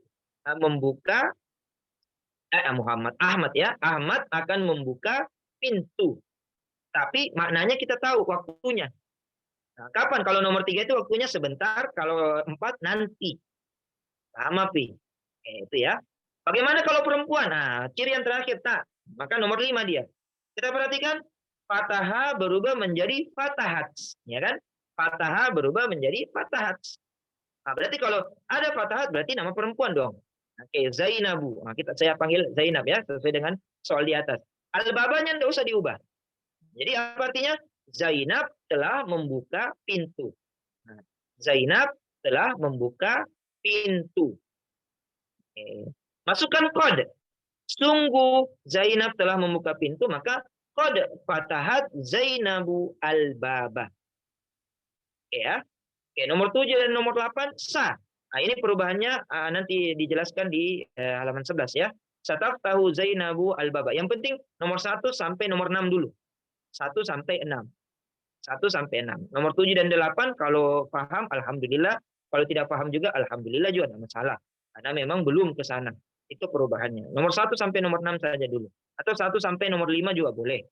membuka Ahmad ya. Ahmad akan membuka pintu. Tapi maknanya kita tahu waktunya. Nah, kapan? Kalau nomor 3 itu waktunya sebentar, kalau 4 nanti. Sama, Pi. Itu ya. Bagaimana kalau perempuan? Nah, ciri yang terakhir tak. Maka nomor 5 dia. Kita perhatikan fataha berubah menjadi fatahat, ya kan? Fataha berubah menjadi fatahat. Nah, berarti kalau ada fatahat berarti nama perempuan dong. Oke, Zainabu. Nah, saya panggil Zainab ya, sesuai dengan soal di atas. Al-babanya tidak usah diubah. Jadi apa artinya? Zainab telah membuka pintu. Nah, Zainab telah membuka pintu. Oke. Masukkan kode. Sungguh Zainab telah membuka pintu, maka kode fatahat Zainabu al-baba. Oke ya. Oke, nomor 7 dan nomor 8 sah. Nah, ini perubahannya nanti dijelaskan di halaman 11 ya. Sataf tahu Zainabu al-baba. Yang penting nomor 1 sampai nomor 6 dulu. 1 sampai 6. 1 sampai 6. Nomor 7 dan 8 kalau paham alhamdulillah, kalau tidak paham juga alhamdulillah juga tidak masalah. Karena memang belum ke sana. Itu perubahannya. Nomor 1 sampai nomor 6 saja dulu. Atau 1 sampai nomor 5 juga boleh.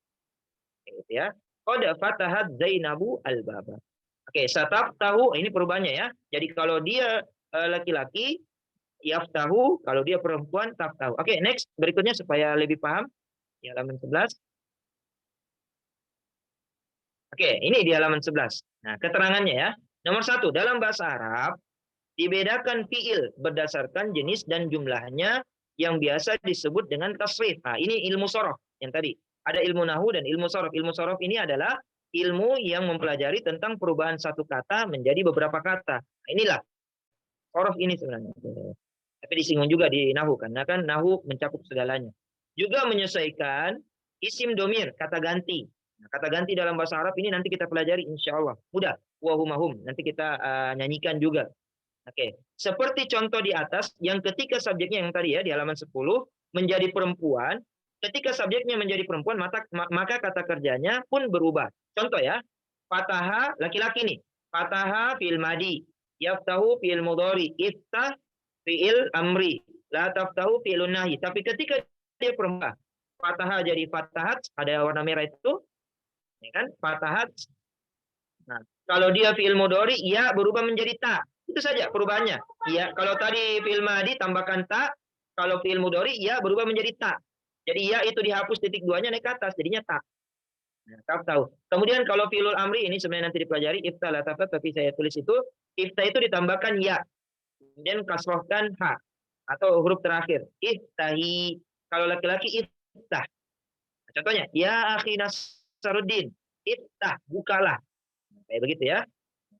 Gitu ya. Qad fatahat Zainabu al-baba. Oke, sataf tahu ini perubahannya ya. Jadi kalau dia laki-laki yaftahu, kalau dia perempuan taftahu. Oke, next berikutnya supaya lebih paham di halaman 11. Oke, ini di halaman 11. Nah, keterangannya ya. Nomor 1, dalam bahasa Arab dibedakan fiil berdasarkan jenis dan jumlahnya yang biasa disebut dengan tasrif. Nah, ini ilmu sorof yang tadi. Ada ilmu nahu dan ilmu sorof. Ilmu sorof ini adalah ilmu yang mempelajari tentang perubahan satu kata menjadi beberapa kata. Nah, inilah sorof ini sebenarnya. Tapi disinggung juga di nahu, karena kan nahu mencakup segalanya. Juga menyesuaikan isim domir, kata ganti. Nah, kata ganti dalam bahasa Arab ini nanti kita pelajari insya Allah. Mudah. Wahumahum. Nanti kita nyanyikan juga. Oke, seperti contoh di atas, yang ketika subjeknya yang tadi ya di halaman 10 menjadi perempuan, ketika subjeknya menjadi perempuan maka kata kerjanya pun berubah. Contoh ya, fataha laki-laki nih, fataha fi'il madi, yaftahu fi'il mudhari, iftah fi'il amri, la taftahu fi'ilun nahi. Tapi ketika dia perempuan, fataha jadi fatahat, ada warna merah itu, ya kan? Fatahat. Nah, kalau dia fi'il mudhari, ya berubah menjadi ta. Itu saja perubahannya. Ya, kalau tadi fi'il madi tambahkan ta, kalau fi'il mudhari ya berubah menjadi ta. Jadi ya itu dihapus titik duanya naik ke atas, jadinya ta. Nah, tahu. Kemudian kalau fi'ilul amri ini sebenarnya nanti dipelajari iftah la tafat, tapi saya tulis itu iftah itu ditambahkan ya. Kemudian kasrohkan ha atau huruf terakhir. Iftahi. Kalau laki-laki iftah. Contohnya, ya akhi Nasaruddin, iftah, bukalah. Kayak begitu ya.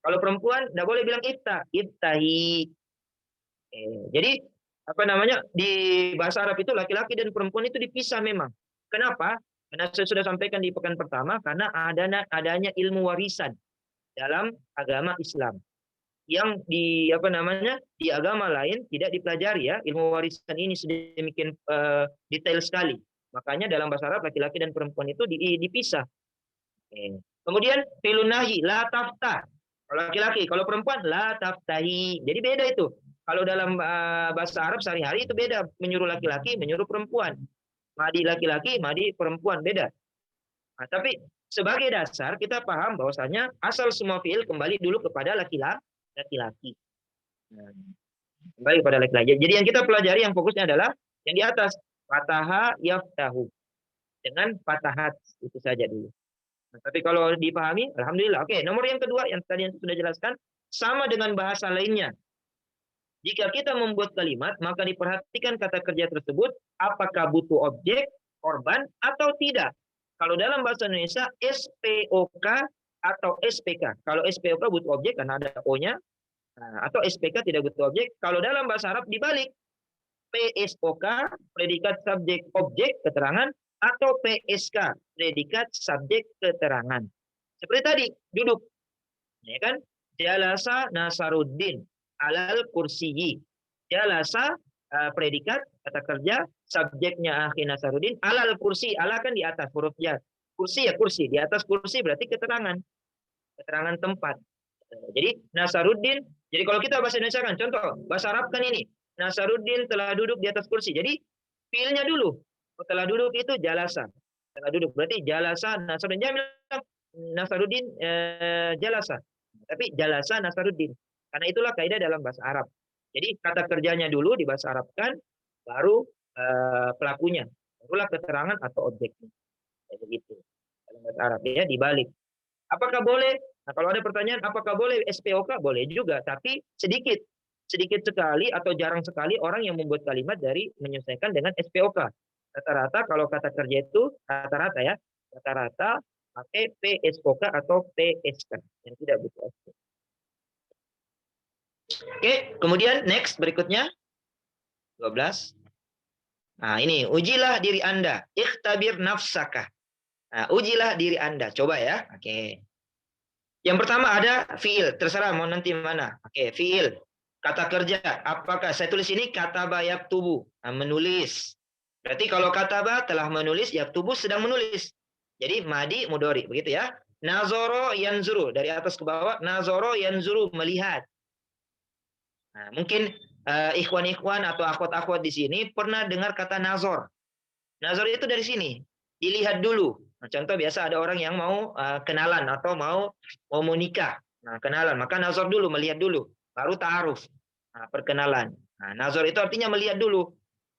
Kalau perempuan tidak boleh bilang iftahi. Jadi apa namanya di bahasa Arab itu laki-laki dan perempuan itu dipisah memang. Kenapa? Karena saya sudah sampaikan di pekan pertama karena adanya ilmu warisan dalam agama Islam yang di apa namanya di agama lain tidak dipelajari ya. Ilmu warisan ini sedemikian detail sekali. Makanya dalam bahasa Arab laki-laki dan perempuan itu dipisah. Kemudian filun nahi la taftah. Kalau laki-laki, kalau perempuan la taftahi. Jadi beda itu. Kalau dalam bahasa Arab sehari-hari itu beda, menyuruh laki-laki, menyuruh perempuan. Madi laki-laki, madi perempuan, beda. Nah, tapi sebagai dasar kita paham bahwasanya asal semua fiil kembali dulu kepada laki-laki. Nah, kembali kepada laki-laki. Jadi yang kita pelajari yang fokusnya adalah yang di atas, fataha yaftahu. Dengan fatahat itu saja dulu. Nah, tapi kalau dipahami, alhamdulillah. Oke, nomor yang kedua yang tadi yang sudah jelaskan, sama dengan bahasa lainnya. Jika kita membuat kalimat, maka diperhatikan kata kerja tersebut, apakah butuh objek, korban, atau tidak. Kalau dalam bahasa Indonesia, SPOK atau SPK. Kalau SPOK butuh objek karena ada O-nya, atau SPK tidak butuh objek. Kalau dalam bahasa Arab dibalik, PSOK, predikat subjek objek keterangan, atau PSK, predikat subjek keterangan. Seperti tadi, duduk. Ya kan? Jalasa Nasaruddin alal kursiyi. Jalasa predikat kata kerja, subjeknya akhi Nasaruddin alal kursi. Ala kan di atas huruf jar. Kursi ya kursi, di atas kursi berarti keterangan. Keterangan tempat. Jadi Nasaruddin, jadi kalau kita bahasa Indonesia kan contoh, bahasa Arab kan ini. Nasaruddin telah duduk di atas kursi. Jadi fiilnya dulu. Setelah duduk itu jalasa. Setelah duduk berarti jalasa Nasaruddin. Jangan bilang Nasaruddin jalasa. Tapi jalasa Nasaruddin. Karena itulah kaidah dalam bahasa Arab. Jadi kata kerjanya dulu di bahasa Arab kan, baru pelakunya, barulah keterangan atau objeknya. Kayak begitu. Dalam bahasa Arab ya dibalik. Apakah boleh? Nah, kalau ada pertanyaan, apakah boleh SPOK? Boleh juga, tapi sedikit. Sedikit sekali atau jarang sekali orang yang membuat kalimat dari menyesuaikan dengan SPOK. Rata-rata kalau kata kerja itu, rata-rata ya, rata-rata pakai PSOK atau PSK yang tidak butuh SPOK. Oke, kemudian next berikutnya 12. Nah, ini ujilah diri Anda, ikhtabir nafsaka. Nah, ujilah diri Anda. Coba ya. Oke. Yang pertama ada fiil, terserah mau nanti mana. Oke, fiil. Kata kerja, apakah saya tulis ini kataba yaktubu, nah, menulis. Berarti kalau kataba telah menulis, yaktubu sedang menulis. Jadi madi mudori, begitu ya. Nazoro yanzuru, dari atas ke bawah, nazoro yanzuru, melihat. Nah, mungkin ikhwan-ikhwan atau akhwat-akhwat di sini pernah dengar kata nazor. Nazor itu dari sini, dilihat dulu. Nah, contoh biasa ada orang yang mau kenalan atau mau nikah. Nah, kenalan, maka nazor dulu, melihat dulu, baru ta'aruf. Nah, perkenalan. Nah, nazor itu artinya melihat dulu.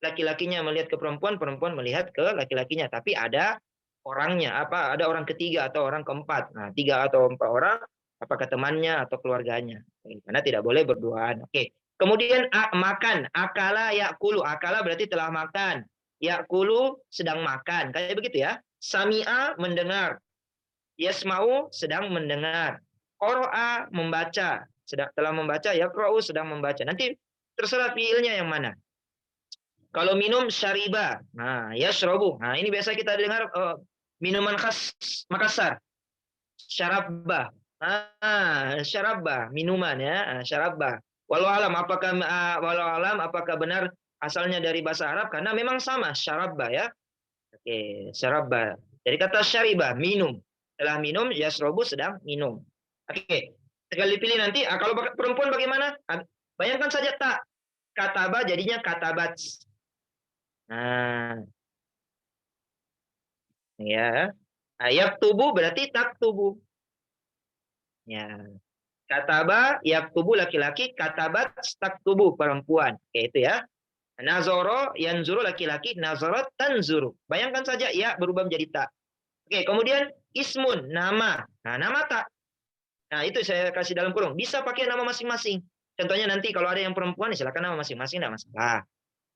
Laki-lakinya melihat ke perempuan, perempuan melihat ke laki-lakinya. Tapi ada orangnya, ada orang ketiga atau orang keempat. Nah, 3 atau 4 orang, apakah temannya atau keluarganya. Karena tidak boleh berduaan. Oke. Kemudian makan, akala yakulu. Akala berarti telah makan. Yakulu sedang makan. Kayak begitu ya. Sami'a mendengar. Yasma'u sedang mendengar. Qara'a membaca. Telah membaca. Yaqra'u sedang membaca. Nanti terserah fiilnya yang mana. Kalau minum syariba. Nah, yashrabu. Nah, ini biasa kita dengar minuman khas Makassar. Syarabah. Syarabah, minuman ya. Syarabah. Walau alam apakah benar asalnya dari bahasa Arab karena memang sama syarabah ya. Oke, syarabah. Dari kata syariba, minum. Setelah minum, yasrobu sedang minum. Oke, sekali dipilih nanti. Kalau perempuan bagaimana? Bayangkan saja tak. Kataba jadinya katabat. Nah, ya. Ayat tubuh berarti tak tubuh. Ya. Kataba, yaktubu laki-laki, katabat tak tubuh perempuan. Oke, itu ya. Nazoro, yanzuru laki-laki, nazorat tanzuru. Bayangkan saja ya berubah menjadi tak. Oke, kemudian ismun, nama. Nah, nama tak. Nah, itu saya kasih dalam kurung. Bisa pakai nama masing-masing. Contohnya nanti kalau ada yang perempuan, silakan nama masing-masing, tidak masalah.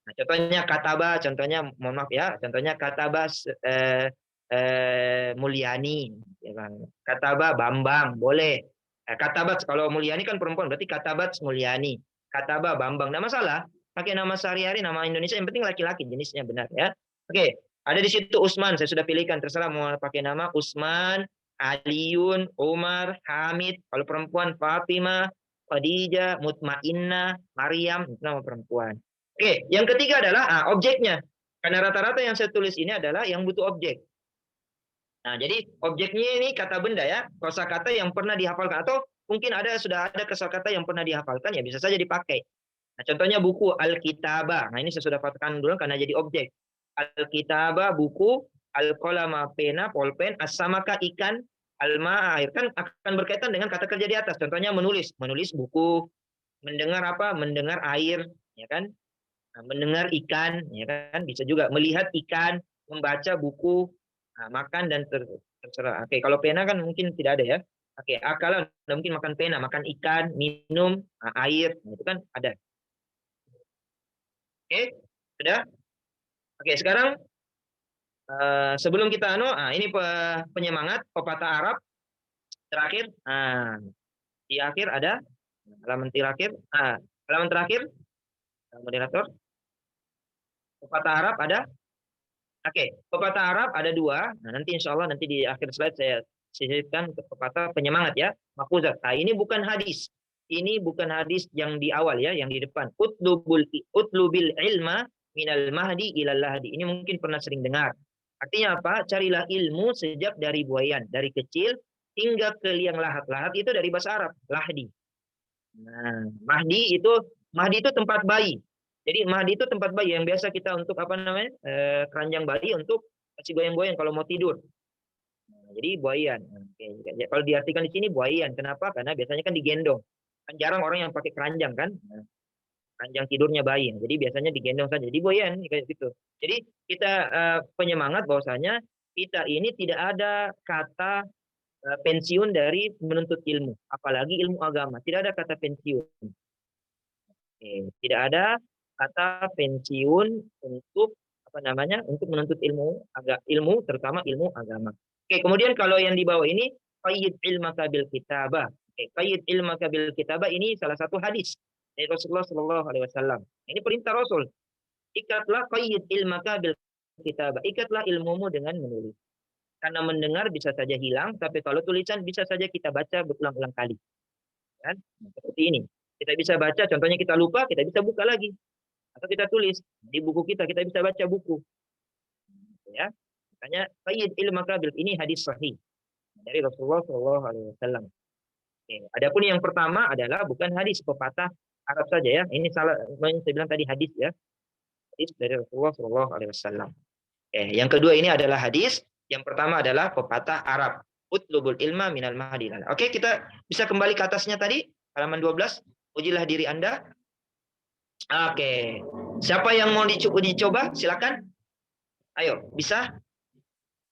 Nah, contohnya kataba, contohnya mohon maaf ya, contohnya kataba Mulyani, ya kan. Kataba Bambang, boleh. Katabat kalau Mulyani kan perempuan, berarti katabat Mulyani. Kataba Bambang, tidak masalah. Pakai nama sehari-hari, nama Indonesia, yang penting laki-laki, jenisnya benar ya. Oke, ada di situ Usman, saya sudah pilihkan, terserah mau pakai nama Usman, Aliun, Umar, Hamid. Kalau perempuan Fatimah, Khadijah, Mutmainnah, Maryam, itu nama perempuan. Oke, yang ketiga adalah objeknya. Karena rata-rata yang saya tulis ini adalah yang butuh objek. Nah, jadi objeknya ini kata benda ya, kosakata yang pernah dihafalkan atau mungkin sudah ada kosakata yang pernah dihafalkan ya bisa saja dipakai. Nah, contohnya buku Alkitabah. Nah, ini saya sudah katakan dulu karena jadi objek. Alkitabah buku, Alqalama pena, polpen, as-samaka ikan, alma air kan akan berkaitan dengan kata kerja di atas. Contohnya menulis, menulis buku, mendengar apa? Mendengar air, ya kan? Nah, mendengar ikan, ya kan? Bisa juga melihat ikan, membaca buku. Nah, makan dan terserah. Oke, kalau pena kan mungkin tidak ada ya. Oke, akala mungkin makan pena, makan ikan, minum air, nah, itu kan ada. Oke, sudah. Oke, sekarang sebelum kita ini penyemangat pepatah Arab terakhir. Nah, di akhir ada halaman terakhir. Halaman terakhir, moderator. Pepatah Arab ada. Oke, pepatah Arab ada 2. Nah, nanti insya Allah nanti di akhir slide saya sisipkan pepatah penyemangat ya. Mafuzat. Nah, ini bukan hadis. Ini bukan hadis yang di awal ya, yang di depan. Utlubil ilma minal mahdi ilal lahdi. Ini mungkin pernah sering dengar. Artinya apa? Carilah ilmu sejak dari buayan, dari kecil hingga ke liang lahat. Lahat itu dari bahasa Arab, lahdi. Nah, mahdi itu tempat bayi. Jadi mahdi itu tempat bayi yang biasa kita untuk apa namanya keranjang bayi untuk kasih goyang-goyang kalau mau tidur. Nah, jadi buayan. Oke. Kalau diartikan di sini buayan. Kenapa? Karena biasanya kan digendong. Kan jarang orang yang pakai keranjang kan. Nah, Panjang tidurnya bayi. Jadi biasanya digendong saja. Diboyan kayak gitu. Jadi kita penyemangat bahwasanya kita ini tidak ada kata pensiun dari menuntut ilmu, apalagi ilmu agama. Tidak ada kata pensiun. Tidak ada kata pensiun untuk apa namanya? Untuk menuntut ilmu terutama ilmu agama. Oke, kemudian kalau yang di bawah ini qayyid ilmaka bil kitabah. Oke, qayyid ilmaka bil kitabah ini salah satu hadis dari Rasulullah Shallallahu alaihi wasallam. Ini perintah Rasul. Ikatlah qayyid ilmaka bil kitabah. Ikatlah ilmumu dengan menulis. Karena mendengar bisa saja hilang, tapi kalau tulisan bisa saja kita baca berulang-ulang kali. Kan? Seperti ini. Kita bisa baca, contohnya kita lupa, kita bisa buka lagi. Atau kita tulis di buku kita bisa baca buku. Ya, makanya qayyid ilmaka bil ini hadis sahih dari Rasulullah Shallallahu alaihi wasallam. Adapun yang pertama adalah bukan hadis pepatah Arab saja ya. Ini salah, saya bilang tadi hadis ya. Hadis dari Rasulullah Shallallahu alaihi wasallam. Yang kedua ini adalah hadis. Yang pertama adalah pepatah Arab. Utlubul ilma minal mahdi. Oke, kita bisa kembali ke atasnya tadi, halaman 12. Ujilah diri Anda. Oke. Siapa yang mau dicoba? Silakan. Ayo, bisa?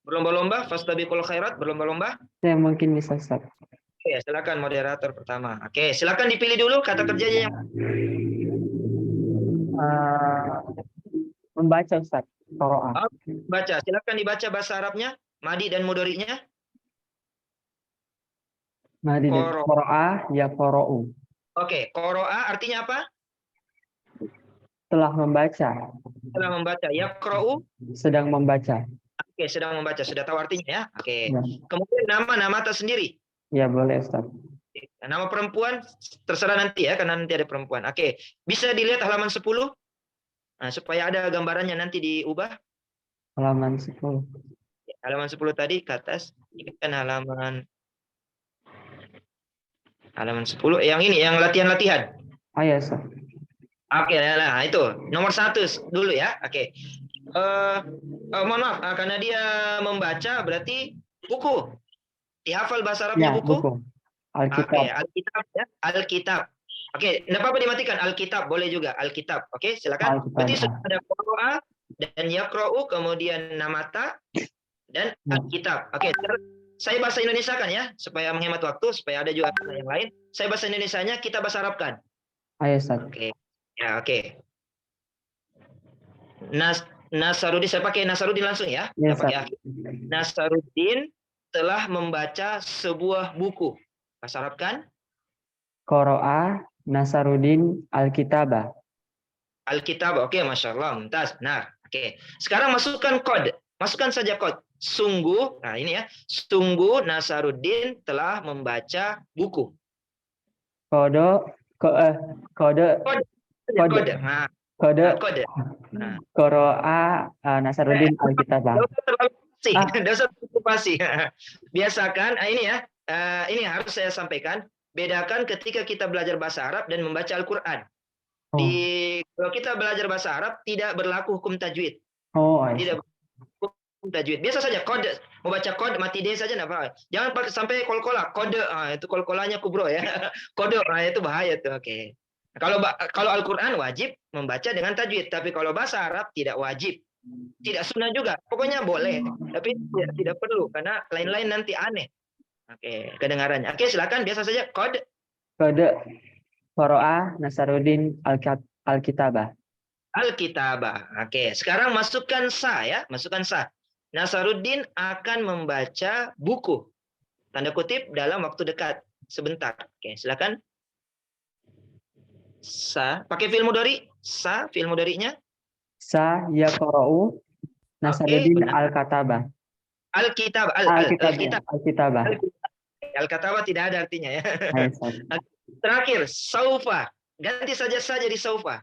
Berlomba-lomba, fastabiqul khairat, berlomba-lomba. Saya mungkin bisa, Ustaz. Oke, silakan moderator pertama. Oke, silakan dipilih dulu kata kerjanya yang Membaca, Ustaz. Qiraah. baca. Silakan dibaca bahasa Arabnya, madi dan mudhari'nya. Madi dan qiraah ya qara'u. Oke, qira'a artinya apa? Telah membaca. Telah membaca. Yaqra'u Sedang membaca. Oke, sedang membaca. Sudah tahu artinya ya? Oke. Ya, Kemudian nama tersendiri. ya boleh, Ustaz. Nama perempuan terserah nanti ya, karena nanti ada perempuan. Oke, bisa dilihat halaman 10. Nah, supaya ada gambarannya nanti diubah. Halaman 10. Halaman 10 tadi ke atas. Ini kan halaman 10. Yang ini, yang latihan-latihan. Oh ya, Ustaz. Oke, nah itu nomor 1 dulu ya. Oke. Mohon maaf, karena dia membaca berarti buku. Dihafal bahasa Arabnya Ya, buku? buku. Alkitab. Oke, Alkitab ya. Alkitab. Oke, tidak apa-apa dimatikan. Alkitab boleh juga. Alkitab. Oke, silakan. Alkitab. Berarti sudah ada qira'a dan yaqra'u, kemudian namata dan Alkitab. Oke, saya bahasa Indonesia kan ya, supaya menghemat waktu, supaya ada juga yang lain. Saya bahasa Indonesianya, kita bahasa Arab kan. Ayo, Ustaz. Oke. Ya, oke. Nasaruddin, saya pakai Nasaruddin langsung ya. Ya, Pakai Nasaruddin telah membaca sebuah buku. Bahasa Arab kan? Qira'a Nasaruddin Alkitabah. Alkitab. Oke, Masya Allah. Mumtaz. Nah, oke. Sekarang masukkan kode. Masukkan saja kode. Sungguh, nah ini ya. Sungguh Nasaruddin telah membaca buku. Kode. Nah, kode. Nah. Qira'a Nasaruddin Alkitabah. Dosa terlalu pasti. Biasakan, ini ya. Ini harus saya sampaikan. Bedakan ketika kita belajar bahasa Arab dan membaca Al-Quran. Kalau kita belajar bahasa Arab tidak berlaku hukum tajwid. Tidak berlaku hukum tajwid. Biasa saja kode, mau baca kode mati D saja enggak apa-apa. Jangan pakai sampai kol-kola, kode. Itu kol-kolanya kubro ya. Kode, itu bahaya tuh. Oke. Kalau Al-Quran wajib membaca dengan tajwid, tapi kalau bahasa Arab tidak wajib. Tidak sunnah juga. Pokoknya boleh, tapi tidak perlu karena lain-lain nanti aneh. Oke, kedengarannya. Oke, silakan biasa saja kode. Qira'a Nasaruddin Alkitabah. Alkitabah. Oke, sekarang masukkan sa ya, masukkan sa. Nasaruddin akan membaca buku. Tanda kutip dalam waktu dekat, sebentar. Oke, silakan. Sa, pakai fi'il mudhari. Sa, fi'il mudhari'nya. Sa yaqra'u Nasaruddin Alkitabah. Alkitab. Alkitabah tidak ada artinya ya. Terakhir, saufa. Ganti saja jadi saufa.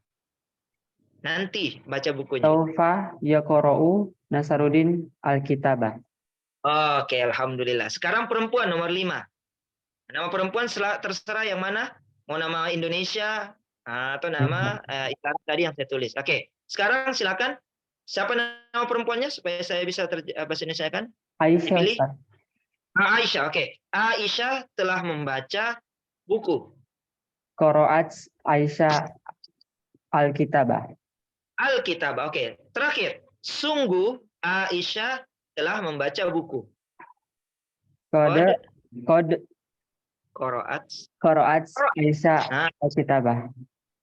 Nanti baca bukunya. Saufa yaqra'u Nasaruddin Alkitabah. Oke, alhamdulillah. Sekarang perempuan nomor 5. Nama perempuan terserah yang mana? Mau nama Indonesia atau nama Islam tadi yang saya tulis. Oke, sekarang silakan. Siapa nama perempuannya supaya saya bisa bahasa Indonesia kan? Aisyah. Dipilih. Aisyah, oke. Aisyah telah membaca buku. Qira'at Aisyah Al-kitabah. Al-kitabah. Oke. Terakhir. Sungguh Aisyah telah membaca buku. Kode Qaraat. qaraat Aisyah Nah, al-kitabah.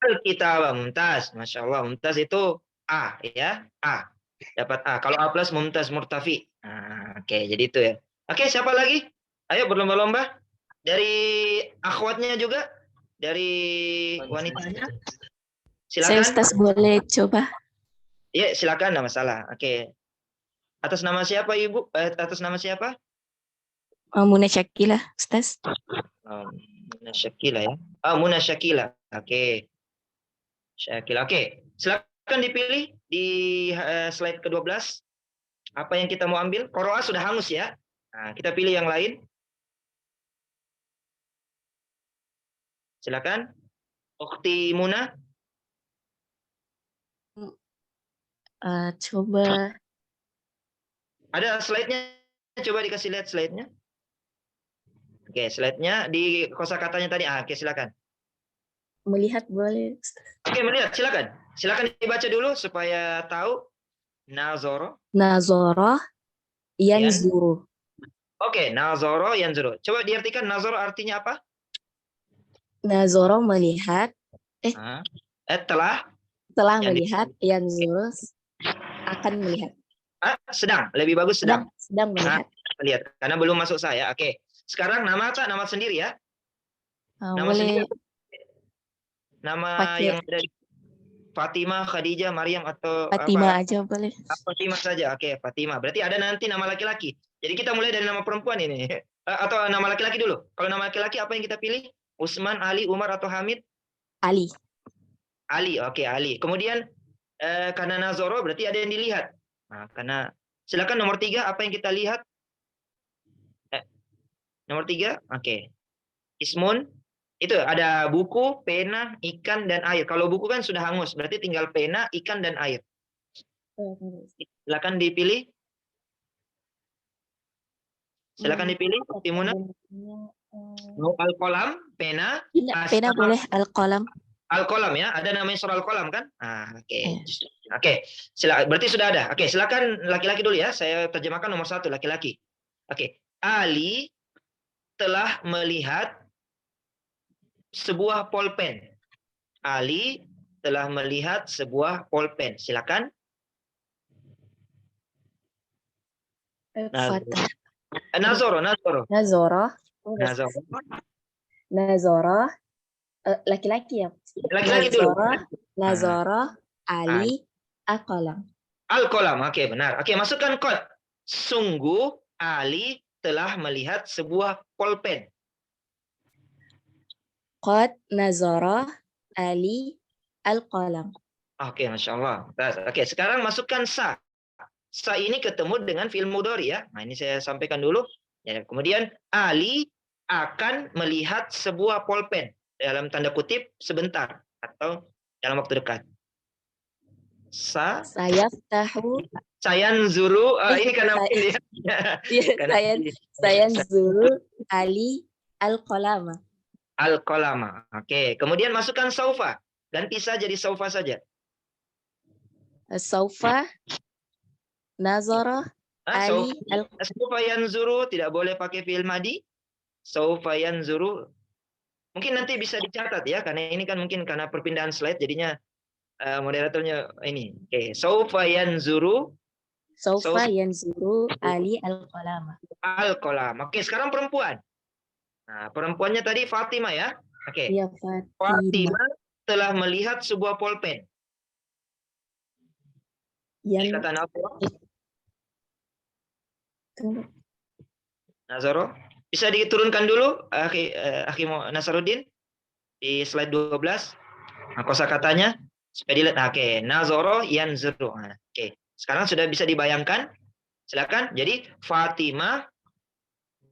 Al-kitabah. Mumtaz. Masya Allah. Mumtaz itu A. Ya. A. Dapat A. Kalau A plus mumtaz murtafi. Nah, oke. Jadi itu ya. Oke. Siapa lagi? Ayo berlomba-lomba. Dari akhwatnya juga. Dari wanitanya. Saya Silakan. Ustaz boleh coba. Iya, silakan, enggak masalah. Oke. Atas nama siapa, Ibu? Atas nama siapa? Muna Syakila, Ustaz. Muna Syakila ya. Muna Syakila. Oke. Syakila. Oke. Silakan dipilih di slide ke-12. Apa yang kita mau ambil? Qiraah sudah hangus ya. Nah, kita pilih yang lain. Silakan. Ukhti Muna. Coba Ada slide-nya? Coba dikasih lihat slide-nya. Oke, slide-nya di kosakatanya tadi. Oke, silakan. melihat boleh, Ustaz. Oke, melihat. Silakan. Silakan dibaca dulu supaya tahu. Nazoro. Nazara yanzuru. Oke, nazoro yanzuru. Coba diartikan nazoro artinya apa? Nazara melihat, Telah yang melihat, yanzuru akan melihat. Sedang, lebih bagus sedang. Sedang melihat. Lihat, karena belum masuk saya. Oke. Sekarang nama apa? Nama sendiri ya. Nama Boleh sendiri. Nama pakai yang ada di Fatimah, Khadijah, Maryam atau Fatimah apa? aja boleh. Fatimah saja. Oke, Fatimah. Berarti ada nanti nama laki-laki. Jadi kita mulai dari nama perempuan ini. Atau nama laki-laki dulu. Kalau nama laki-laki apa yang kita pilih? Usman, Ali, Umar atau Hamid? Ali. Ali. Oke, Ali. Kemudian karena nazoro berarti ada yang dilihat. Nah, karena silakan nomor 3 apa yang kita lihat? Nomor 3, oke. Ismun itu ada buku, pena, ikan dan air. Kalau buku kan sudah hangus, berarti tinggal pena, ikan dan air. Silakan dipilih. Silakan dipilih. Timuna. Al-qalam, pena. Pena boleh, al-qalam. Al-qalam ya, ada namanya surah al-qalam kan? Oke. Oke, berarti sudah ada. Oke, silakan laki-laki dulu ya. Saya terjemahkan nomor 1 laki-laki. Oke, Ali telah melihat sebuah pulpen. Ali telah melihat sebuah pulpen. Silakan. Nazoro. Laki-laki ya. Laki-laki dulu. Nazara Ali al-qalam. Al-qalam. Oke, benar. Oke, masukkan kod. Sungguh Ali telah melihat sebuah pulpen. Qad nazara Ali al-qalam. Oke, Masya Allah. Oke, sekarang masukkan sa. Sa ini ketemu dengan fi'il mudhari ya. Nah, ini saya sampaikan dulu. Ya, kemudian Ali akan melihat sebuah pulpen dalam tanda kutip sebentar atau dalam waktu dekat. Sayanzuru ini karena Sayanzuru Ali al-qalama. Al-qalama. Oke, kemudian masukkan saufa. Ganti saja di saufa saja. Saufa nazara Ali saufa yanzuru tidak boleh pakai fi'il madi. Saufa yanzuru mungkin nanti bisa dicatat ya, karena ini kan mungkin karena perpindahan slide jadinya moderatornya ini. Oke, saufa yanzuru Ali al-qalama. Al-qalam. Oke, sekarang perempuan. Nah, perempuannya tadi Fatimah ya. Oke. Ya, Fatimah telah melihat sebuah pulpen. Yang kata Nazaro. Bisa diturunkan dulu Akhi Nasaruddin di slide 12. Nah, kosakatanya supaya dilihat. Oke, Nazaro yanzuru. Oke. Sekarang sudah bisa dibayangkan. Silakan. Jadi Fatimah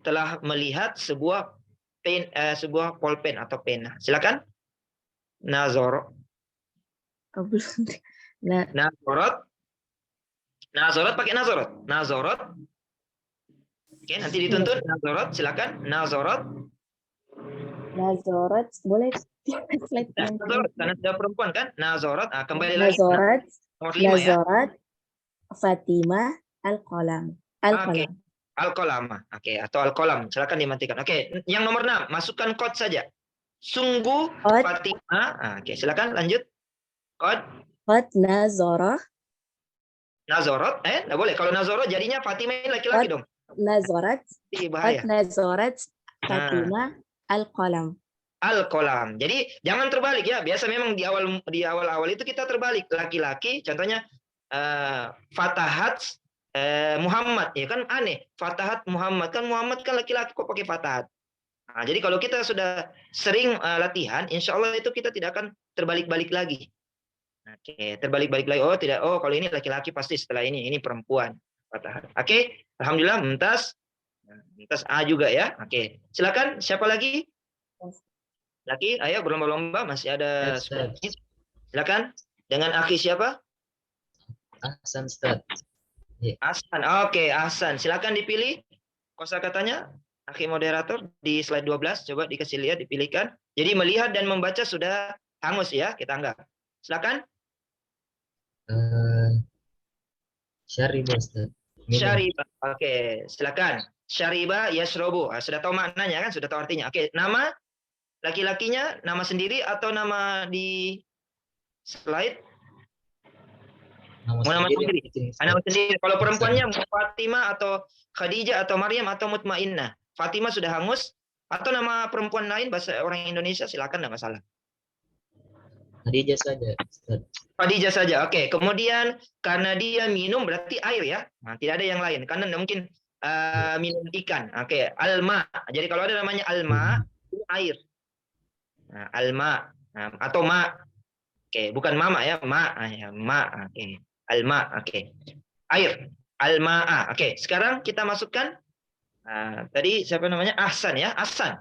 telah melihat sebuah pulpen atau pena. Silakan. Nazoro. Nazorot pakai nazorot. Nazorot. Oke, nanti dituntut nazorot. Silakan. Nazorot. Nazorot boleh Slide yang Nazorat, karena sudah perempuan kan? Nazorat. Kembali lagi. Nazorat, Nomor 5 ya. Nazorat, Fatimah, Al-Qalam. Oke. Al-Qalam. Al-Qalam. Oke, atau Al-Qalam. Silakan dimatikan. Oke, yang nomor 6, masukkan kod saja. Sungguh Qad, Fatimah. Oke, silakan lanjut. Kod Qad Nazarah, Nazorat. Nggak boleh. Kalau Nazorat jadinya Fatimah ini laki-laki dong. Nazorat, Ini Qad bahaya. Nazorat, Nah, Fatimah, Al-Qalam. Al-Qalam. Jadi jangan terbalik ya. Biasa memang di awal-awal itu kita terbalik. Laki-laki, contohnya Fatahat Muhammad, ya kan aneh. Fatahat Muhammad kan laki-laki kok pakai Fatahat. Nah, jadi kalau kita sudah sering latihan, insya Allah itu kita tidak akan terbalik-balik lagi. Oke, terbalik-balik lagi. Oh tidak. Oh kalau ini laki-laki pasti setelah ini perempuan. Fatahat. Oke, alhamdulillah Mumtaz. Mumtaz A juga ya. Oke, silakan. Siapa lagi? Laki, ayo berlomba-lomba, masih ada 10 menit. Silakan. Dengan akhi siapa? Ahsan Ustaz. Ahsan. Oke, Ahsan. Silakan dipilih kosakatanya. Akhi moderator di slide 12 coba dikasih lihat, dipilihkan. Jadi melihat dan membaca sudah hangus ya, kita anggap. Silakan. Syariba Ustaz. Syariba. Oke, silakan. Syariba yashrobu. Sudah tahu maknanya kan? Sudah tahu artinya. Oke, nama laki-lakinya nama sendiri atau nama di slide? Nama Nama sendiri. Ustaz. Nama sendiri. Kalau perempuannya Fatimah atau Khadijah atau Maryam atau Mutmainnah. Fatimah sudah hangus atau nama perempuan lain bahasa orang Indonesia silakan, enggak masalah. Khadijah saja Ustaz. Khadijah saja. Oke. Kemudian karena dia minum berarti air ya. Nah, tidak ada yang lain. Karena mungkin minum ikan. Oke. Alma. Jadi kalau ada namanya alma itu air. Nah, alma atau ma. Oke, bukan mama ya, ma. Ma. Oke. Alma. Oke. Air. Alma. Oke, sekarang kita masukkan tadi siapa namanya? Ahsan ya, Ahsan.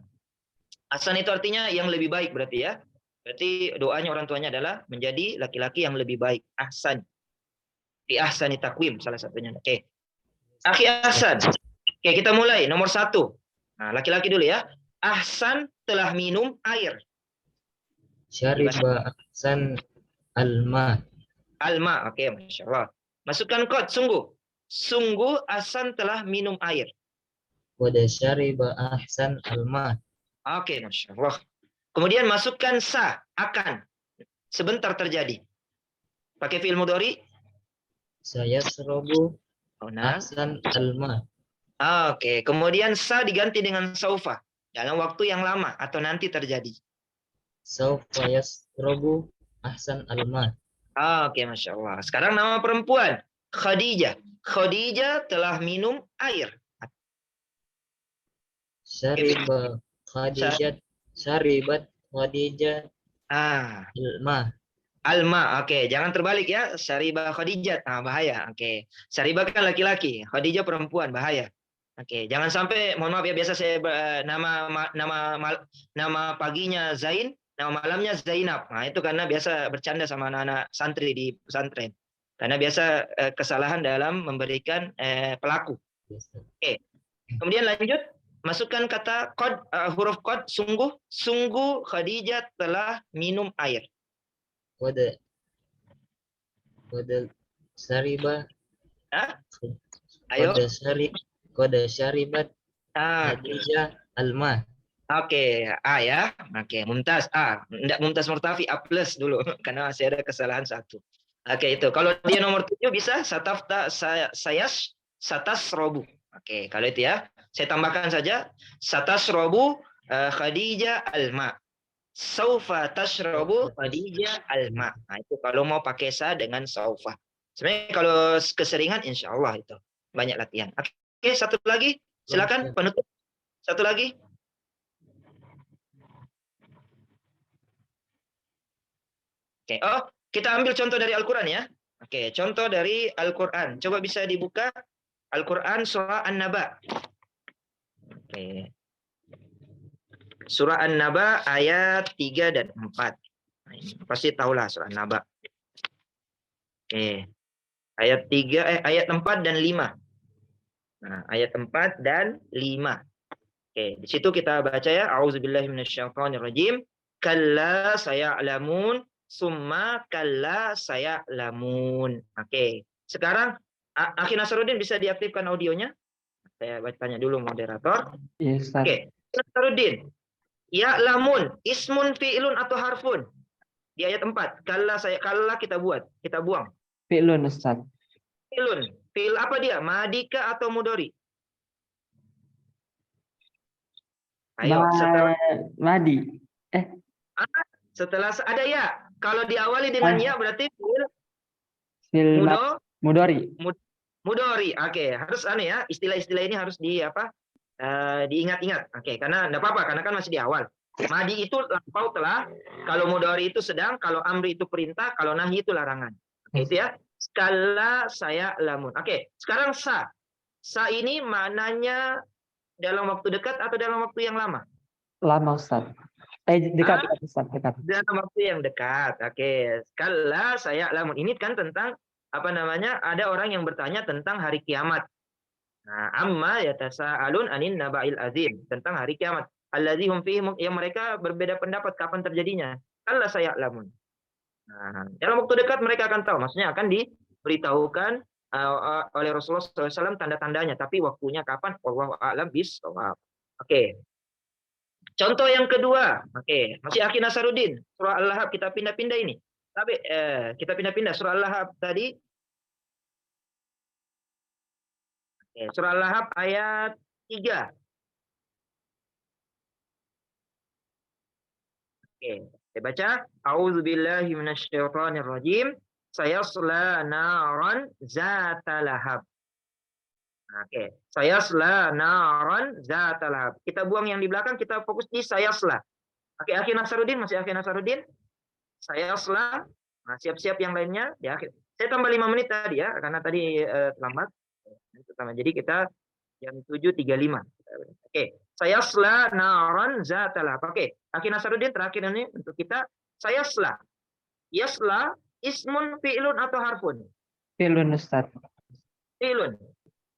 Ahsan itu artinya yang lebih baik berarti ya. Berarti doanya orang tuanya adalah menjadi laki-laki yang lebih baik. Ahsan. Di ahsani takwim salah satunya. Oke. Akhi Ahsan. Oke, kita mulai. Nomor 1. Nah, laki-laki dulu ya. Ahsan telah minum air. Syariba Ahsan Alma. Alma. Oke, Masya Allah. Masukkan kod, sungguh. Sungguh Ahsan telah minum air. Wada syariba Ahsan Alma. Oke, Masya Allah. Kemudian masukkan sa, akan. Sebentar terjadi. Pakai fi'il mudhari. Saya serobu Oh, nah. Ahsan Alma. Oke, kemudian sa diganti dengan saufa. Dalam waktu yang lama atau nanti terjadi. Saufa yasrobu Ahsan Alma. Oke, Masya Allah. Sekarang nama perempuan. Khadijah. Khadijah telah minum air. Syariba Khadijat. Syaribat Khadijat Alma. Alma. Oke, jangan terbalik ya. Syariba Khadijat. Bahaya. Oke. Syariba kan laki-laki. Khadijah perempuan. Bahaya. Oke, jangan sampai, mohon maaf ya, biasa saya nama paginya Zain, nama malamnya Zainab. Nah, itu karena biasa bercanda sama anak-anak santri di pesantren. Karena biasa kesalahan dalam memberikan pelaku. Oke. Kemudian lanjut, masukkan kata kod, huruf kod, sungguh Khadijah telah minum air. Wada syariba. Ayo. Wada syaribat Khadijah Alma. Oke, A ya. Oke, Mumtaz A. Enggak Mumtaz Murtafi A+ dulu karena masih ada kesalahan 1. Oke, itu. Kalau dia nomor 7 bisa satafta sayas satasrobu. Oke, kalau itu ya. Saya tambahkan saja satasrobu Khadijah Alma. Saufa tashrobu Khadijah Alma. Nah, itu kalau mau pakai sa dengan saufa. Sebenarnya kalau keseringan insya Allah itu banyak latihan. Oke, satu lagi. Silakan penutup. Satu lagi. Oke, kita ambil contoh dari Al-Quran ya. Oke, contoh dari Al-Quran. Coba bisa dibuka Al-Quran surah An-Naba. Oke. Surah An-Naba ayat 3 dan 4. Nah, ini pasti tahulah surah An-Naba. Oke. Ayat 4 dan 5. Nah, ayat 4 dan 5. Oke, di situ kita baca ya, A'udzubillahi minasyaitonirrajim. kalla saya'lamun, summa kalla saya'lamun. Oke. Sekarang Akhi Nasruddin bisa diaktifkan audionya? Saya tanya dulu moderator. Iya, Ustaz. Oke. Nasruddin. Ya'lamun, ismun fi'lun atau harfun? Di ayat 4. Kalla kita buang. Fi'lun, Ustaz. Fi'lun. Fi'il apa dia? Madika atau mudori? Ayo, Madi. setelah ada ya. Kalau diawali dengan ya berarti fi'il Fil Mudori. mudori. Oke, harus aneh ya. Istilah-istilah ini harus diingat-ingat. Oke, karena enggak apa-apa karena kan masih di awal. Madi itu lampau telah, kalau mudori itu sedang, kalau amri itu perintah, kalau nahi itu larangan. Oke, itu ya. Skala saya lamun. Oke, sekarang sa. Sa ini maknanya dalam waktu dekat atau dalam waktu yang lama? Lama, Ustaz. Dekat, Ustaz, dekat. Dalam waktu yang dekat. Oke, skala saya lamun. Ini kan tentang apa namanya? Ada orang yang bertanya tentang hari kiamat. Nah, amma yatasaalun anin naba'il azim, tentang hari kiamat. Allazi hum fihi yang mereka berbeda pendapat kapan terjadinya. Kalla saya'lamun. Nah, dalam waktu dekat mereka akan tahu. Maksudnya akan diberitahukan oleh Rasulullah SAW tanda-tandanya. Tapi waktunya kapan? Wallahu a'lam bishawab. Oke. Contoh yang kedua. Oke. Masih Akhi Nasruddin. Surah Al-Lahab. Kita pindah-pindah ini. Tapi kita pindah-pindah. Surah Al-Lahab tadi. Oke. Surah Al-Lahab ayat 3. Oke, saya baca. A'udzubillahi minasyaitonirrajim. Sayasla naran zata lahab. Oke, sayasla naran zata lahab. Kita buang yang di belakang, kita fokus di sayasla. Oke, Akhi Nasruddin, masih Akhi Nasruddin? Sayasla. Nah, siap-siap yang lainnya di akhir. Saya tambah 5 menit tadi ya, karena tadi terlambat. Jadi kita jam 7.35. Oke, sayasla naran zata lahab. Oke, Akhi Nasruddin terakhir ini untuk kita. Sayasla. Yasla ismun fi'lun atau harfun? Fi'lun, Ustaz. Fi'lun.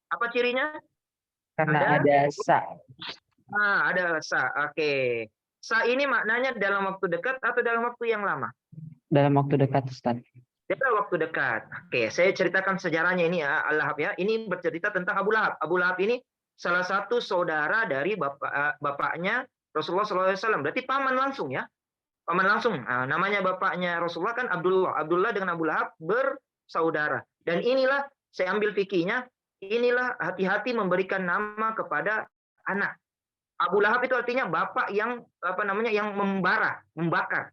Apa cirinya? Karena ada sa. Ada sa. Oke. Sa ini maknanya dalam waktu dekat atau dalam waktu yang lama? Dalam waktu dekat, Ustaz. Dalam waktu dekat. Oke, saya ceritakan sejarahnya ini ya, Al-Lahab ya. Ini bercerita tentang Abu Lahab. Abu Lahab ini salah satu saudara dari bapaknya Rasulullah SAW. Berarti paman langsung ya. Paman langsung. Namanya bapaknya Rasulullah kan Abdullah. Abdullah dengan Abu Lahab bersaudara. Dan inilah saya ambil fikihnya. Inilah hati-hati memberikan nama kepada anak. Abu Lahab itu artinya bapak yang yang membakar.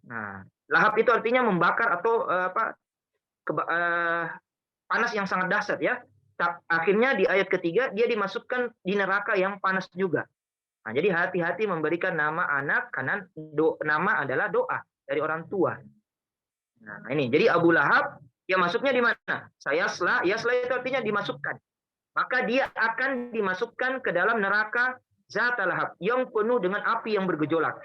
Nah, lahab itu artinya membakar atau panas yang sangat dahsyat ya. Akhirnya di ayat ketiga dia dimasukkan di neraka yang panas juga. Nah, jadi hati-hati memberikan nama anak karena nama adalah doa dari orang tua. Nah, ini jadi Abu Lahab dia masuknya di mana? Yasla itu artinya dimasukkan. Maka dia akan dimasukkan ke dalam neraka Zata Lahab yang penuh dengan api yang bergejolak.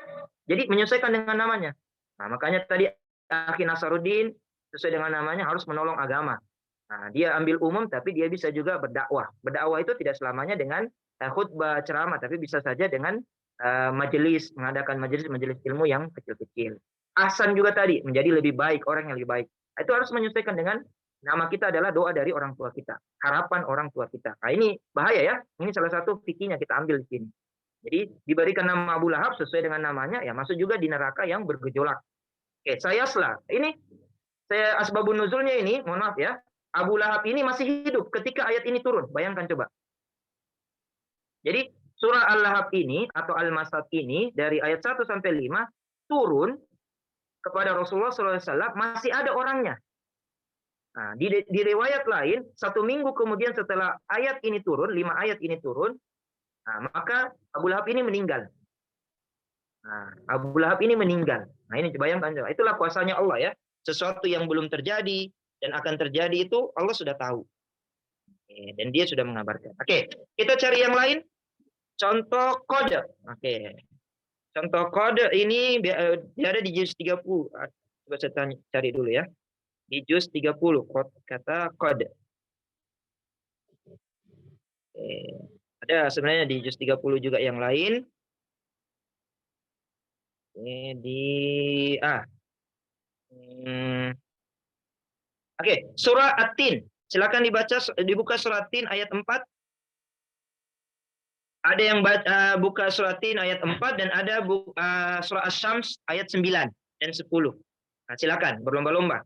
Jadi menyesuaikan dengan namanya. Nah, makanya tadi Akhi Nasruddin sesuai dengan namanya harus menolong agama. Nah, dia ambil umum tapi dia bisa juga berdakwah. Berdakwah itu tidak selamanya dengan khutbah ceramah, tapi bisa saja dengan mengadakan majelis ilmu yang kecil-kecil. Ahsan juga tadi menjadi lebih baik, orang yang lebih baik. Itu harus menyesuaikan dengan nama kita adalah doa dari orang tua kita, harapan orang tua kita. Nah, ini bahaya ya. Ini salah satu fikihnya kita ambil di sini. Jadi diberikan nama Abu Lahab sesuai dengan namanya, ya masuk juga di neraka yang bergejolak. Oke, sayasla. Ini saya asbabun nuzulnya ini, mohon maaf ya. Abu Lahab ini masih hidup ketika ayat ini turun. Bayangkan coba. Jadi surah Al-Lahab ini atau Al-Masad ini dari ayat 1 sampai 5 turun kepada Rasulullah SAW masih ada orangnya. Nah, di riwayat lain 1 minggu kemudian setelah ayat ini turun, 5 ayat ini turun, nah, maka Abu Lahab ini meninggal. Nah, Abu Lahab ini meninggal. Nah, ini bayangkan coba. Itulah kuasanya Allah ya. Sesuatu yang belum terjadi dan akan terjadi itu Allah sudah tahu. Dan dia sudah mengabarkan. Oke, kita cari yang lain. Contoh kode. Oke. Contoh kode ini ada di juz 30. Coba saya cari dulu ya. Di juz 30 kata kode. Ada sebenarnya di juz 30 juga yang lain. Di A. Oke, surah At-Tin. Silakan dibuka surah At-Tin ayat 4. Ada yang buka surah At-Tin ayat 4 dan ada surah Asy-Syams ayat 9 dan 10. Nah, silakan berlomba-lomba.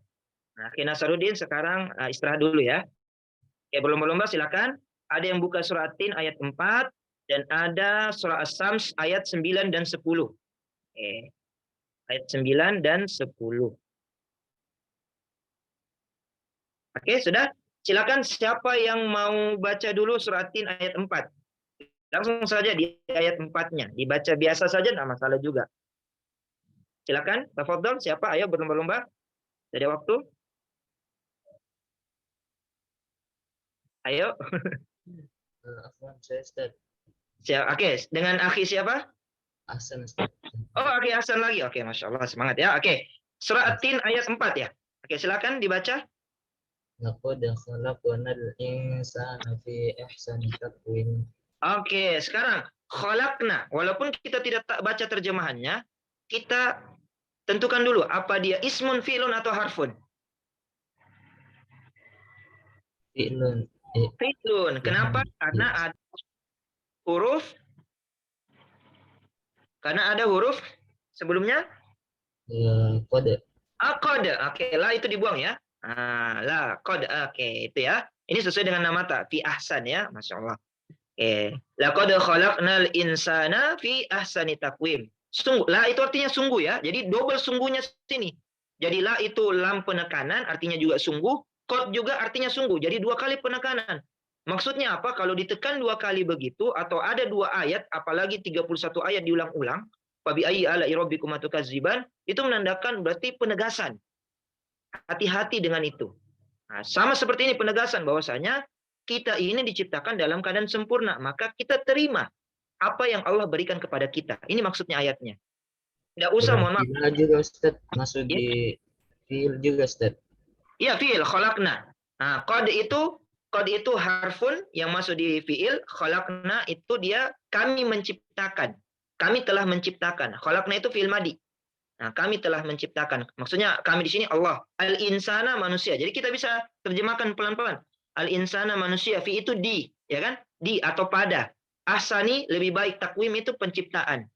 Nah, Ki Nasaruddin sekarang istirahat dulu ya. Oke, berlomba-lomba silakan. Ada yang buka surah At-Tin ayat 4 dan ada surah Asy-Syams ayat 9 dan 10. Oke. Ayat 9 dan 10. Oke, sudah? Silakan siapa yang mau baca dulu surah At-Tin ayat 4. Langsung saja di ayat 4-nya. Dibaca biasa saja, tidak masalah juga. Silakan, tafadhol. Siapa? Ayo berlomba-lomba. Ada waktu. Ayo. Afwan, saya Ustaz. Oke, dengan akhi siapa? Ahsan Ustaz. Oh, akhi Hasan lagi. Oke, Masya Allah. Semangat ya. Oke. Surah At-Tin ayat 4 ya. Oke, silakan dibaca. Laqad khalaqnal insana fi ahsani taqwim. Oke, sekarang khalaqna. Walaupun kita tidak baca terjemahannya, kita tentukan dulu apa dia ismun, fi'lun atau harfun. Fi'lun. Fi'lun. Kenapa? Karena ada huruf. Karena ada huruf sebelumnya. Qad. Qad. Oke, la itu dibuang ya. La qad. Oke, itu ya. Ini sesuai dengan nama tak fi ahsan ya, Masya Allah. Oke. Laqad khalaqnal insana fi ahsani taqwim. Sungguh. La itu artinya sungguh ya. Jadi double sungguhnya sini. Jadi la itu lam penekanan, artinya juga sungguh. Qad juga artinya sungguh. Jadi 2 kali penekanan. Maksudnya apa? Kalau ditekan 2 kali begitu, atau ada 2 ayat, apalagi 31 ayat diulang-ulang, fabi ayyi ala'i rabbikuma tukadziban, itu menandakan berarti penegasan. Hati-hati dengan itu. Nah, sama seperti ini penegasan bahwasanya kita ini diciptakan dalam keadaan sempurna, maka kita terima apa yang Allah berikan kepada kita. Ini maksudnya ayatnya. Tidak usah, mohon maaf. Berarti juga Ustaz masuk Ya. di fi'il juga Ustaz. Iya, fi'il khalaqna. Nah, qad itu harfun yang masuk di fi'il, khalaqna itu dia kami menciptakan. Kami telah menciptakan. Khalaqna itu fi'il madi. Nah, kami telah menciptakan. Maksudnya kami di sini Allah. Al-insana manusia. Jadi kita bisa terjemahkan pelan-pelan. Al-insana manusia. Fi itu di, ya kan? Di atau pada. Ahsani lebih baik. Takwim itu penciptaan.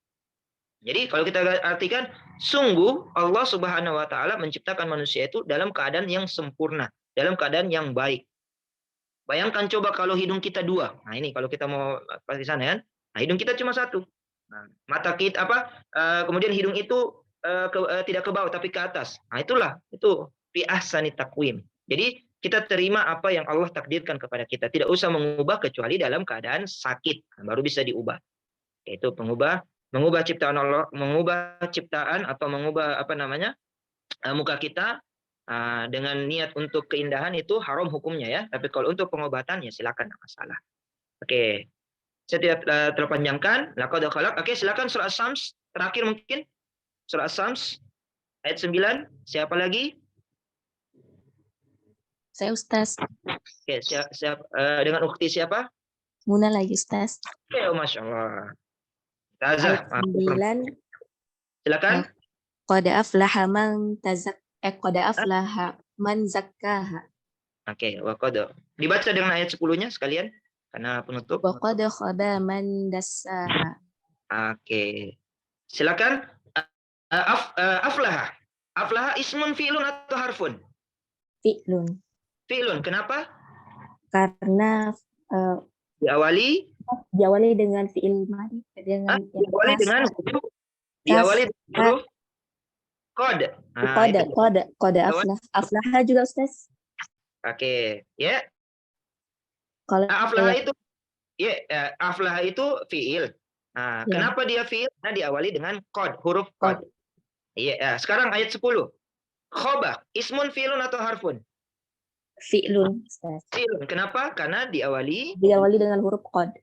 Jadi kalau kita artikan, sungguh Allah Subhanahu wa taala menciptakan manusia itu dalam keadaan yang sempurna, dalam keadaan yang baik. Bayangkan coba kalau hidung kita 2. Nah, ini kalau kita mau di sana ya. Nah, hidung kita cuma 1. Nah, mata kita kemudian hidung itu tidak ke bawah tapi ke atas. Nah, itu fi ahsani taqwim. Jadi kita terima apa yang Allah takdirkan kepada kita. Tidak usah mengubah kecuali dalam keadaan sakit. Nah, baru bisa diubah. Itu mengubah ciptaan Allah, mengubah ciptaan atau mengubah muka kita dengan niat untuk keindahan itu haram hukumnya ya. Tapi kalau untuk pengobatan ya silakan, tidak masalah. Oke. Saya tidak terpanjangkan. Laqad khalaq. Oke, silakan surah Asy-Syams terakhir mungkin. Surah Asy-Syams ayat 9. Siapa lagi? Saya Ustaz. Oke, dengan ukhti siapa? Muna lagi Ustaz. Oke, Masya Allah. Tazah. Ayat 9. Silakan. Qad aflaha man zakkaha. Oke, waqad. Dibaca dengan ayat 10-nya sekalian karena penutup. Wa qad khaba man dassaha. Oke. Silakan. Aflaha. Aflaha ismun fi'lun atau harfun? Fi'lun. Fi'lun. Kenapa? Karena Diawali dengan fi'il madi. diawali dengan huruf qad. Qad aflaha juga Ustaz. Oke, ya. Kalau Aflaha itu fi'il. Nah, Ya. kenapa dia fi'il? Nah, diawali dengan qad, huruf qad. Iya, sekarang ayat 10. Khoba, ismun fi'lun atau harfun? fi'lun Ustaz. Fi'lun. Kenapa? Karena diawali dengan huruf qad.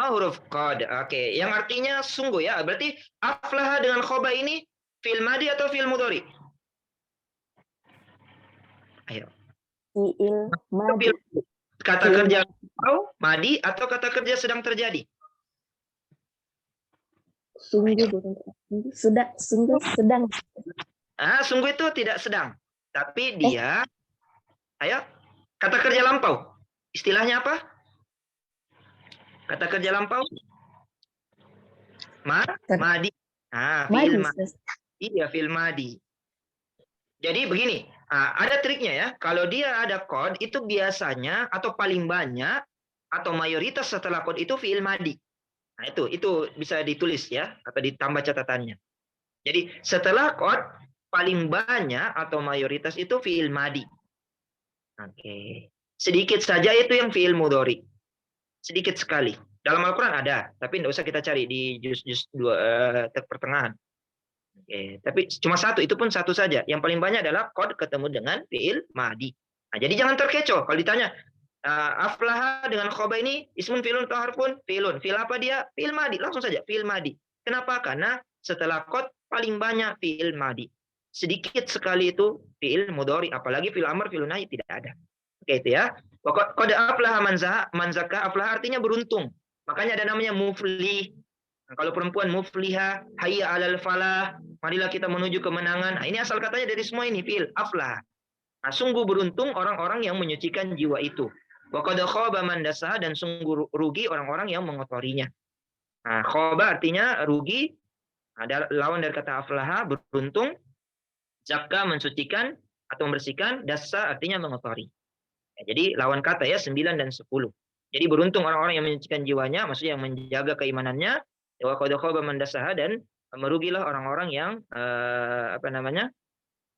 huruf qad. Oke, yang artinya sungguh ya. Berarti aflaha dengan khoba ini fi'il madi atau fi'il mudhari? Ayo. Fi'il madi. Kata kerja madi atau kata kerja sedang terjadi? Sungguh beruntung. Sungguh sedang. Sungguh itu tidak sedang. Tapi dia, ayo, kata kerja lampau. Istilahnya apa? Kata kerja lampau? Madi. Fi'il Madi, madi. Ustaz. Iya, fi'il madi. Jadi begini, ada triknya ya. Kalau dia ada kod, itu biasanya atau paling banyak atau mayoritas setelah kod itu fi'il madi. Nah, itu bisa ditulis ya, atau ditambah catatannya. Jadi setelah kod paling banyak atau mayoritas itu fi'il madi. Oke. Sedikit saja itu yang fi'il mudhari. Sedikit sekali. Dalam Al-Quran ada, tapi tidak usah kita cari di juz-juz pertengahan. Oke. Tapi cuma satu, itu pun satu saja. Yang paling banyak adalah kod ketemu dengan fi'il madi. Nah, jadi jangan terkecoh kalau ditanya aflaha dengan khoba ini ismun fi'lun atau harfun fi'lun. Fi'il apa dia? Fi'il madi. Langsung saja fi'il madi. Kenapa? Karena setelah kod paling banyak fi'il madi. Sedikit sekali itu fi'il mudhari, apalagi fi'il amr, fi'il nahi tidak ada. Oke, itu ya. Qad aflaha man zakka, aflaha artinya beruntung. Makanya ada namanya muflih. Nah, kalau perempuan mufliha, hayya 'alal falah, marilah kita menuju kemenangan. Nah, ini asal katanya dari semua ini fi'il aflah. Nah, sungguh beruntung orang-orang yang menyucikan jiwa itu. Wa qad khaba man dasaha, dan sungguh rugi orang-orang yang mengotorinya. Nah, khaba artinya rugi. Ada lawan dari kata aflaha, beruntung. Zakka mensucikan atau membersihkan, dasa artinya mengotori. Ya, jadi lawan kata ya 9 dan 10. Jadi beruntung orang-orang yang menyucikan jiwanya, maksudnya yang menjaga keimanannya. Wa qad khaba man dasaha, dan merugilah orang-orang yang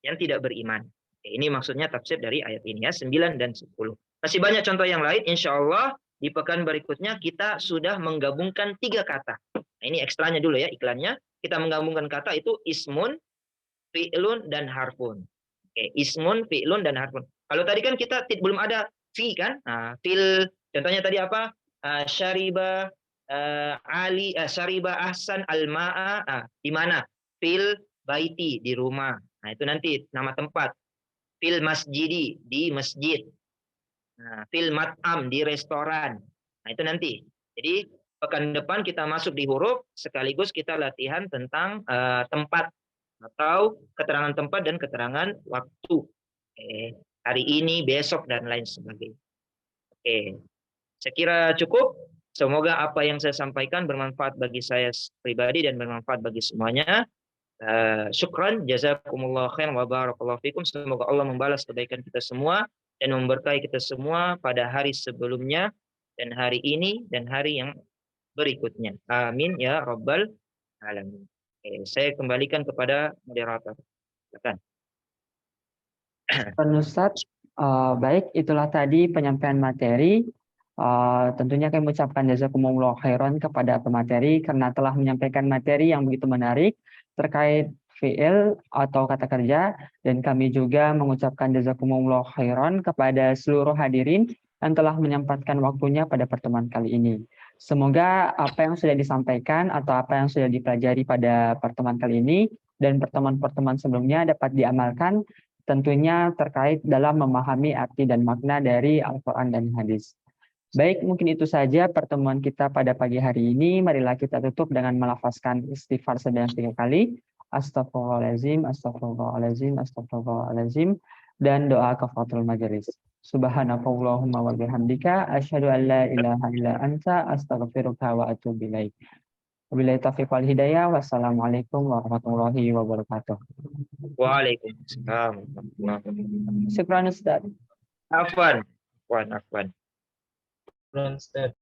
yang tidak beriman. Ini maksudnya tafsir dari ayat ini ya, 9 dan 10. Masih banyak contoh yang lain, insya Allah di pekan berikutnya kita sudah menggabungkan 3 kata. Nah, ini ekstranya dulu ya, iklannya. Kita menggabungkan kata itu ismun, fi'lun, dan harfun. Oke, ismun, fi'lun, dan harfun. Kalau tadi kan kita belum ada fi kan? Nah, fil, contohnya tadi apa? Syariba, syariba ahsan al-ma'a. Di mana? Fil baiti, di rumah. Nah, itu nanti nama tempat. Fil masjidi, di masjid. Nah, fil mat'am, di restoran. Nah, itu nanti. Jadi, pekan depan kita masuk di huruf, sekaligus kita latihan tentang tempat, atau keterangan tempat dan keterangan waktu. Hari ini, besok, dan lain sebagainya. Saya kira cukup. Semoga apa yang saya sampaikan bermanfaat bagi saya pribadi dan bermanfaat bagi semuanya. Syukran, jazakumullah khairan wa barakallahu fikum. Semoga Allah membalas kebaikan kita semua dan memberkahi kita semua pada hari sebelumnya dan hari ini dan hari yang berikutnya. Amin ya rabbal alamin. Saya kembalikan kepada moderator. Silakan. Ustadz, baik, itulah tadi penyampaian materi. Tentunya kami mengucapkan jazakumullah khairan kepada pemateri karena telah menyampaikan materi yang begitu menarik terkait fi'il atau kata kerja, dan kami juga mengucapkan jazakumullah khairan kepada seluruh hadirin yang telah menyempatkan waktunya pada pertemuan kali ini. Semoga apa yang sudah disampaikan atau apa yang sudah dipelajari pada pertemuan kali ini dan pertemuan-pertemuan sebelumnya dapat diamalkan, tentunya terkait dalam memahami arti dan makna dari Al-Quran dan hadis. Baik, mungkin itu saja pertemuan kita pada pagi hari ini. Marilah kita tutup dengan melafazkan istighfar sebanyak 3 kali. Astaghfirullahaladzim, astaghfirullahaladzim, astaghfirullahaladzim. Dan doa kafaratul majelis. Subhanakallahumma wa bihamdika, asyhadu an la ilaha illa anta, astaghfiruka wa atubu ilaik. Wabillahi taufiq wal hidayah. Wassalamualaikum warahmatullahi wabarakatuh. Waalaikumsalam. Syukran Ustaz. Afwan. Afwan. Ustaz.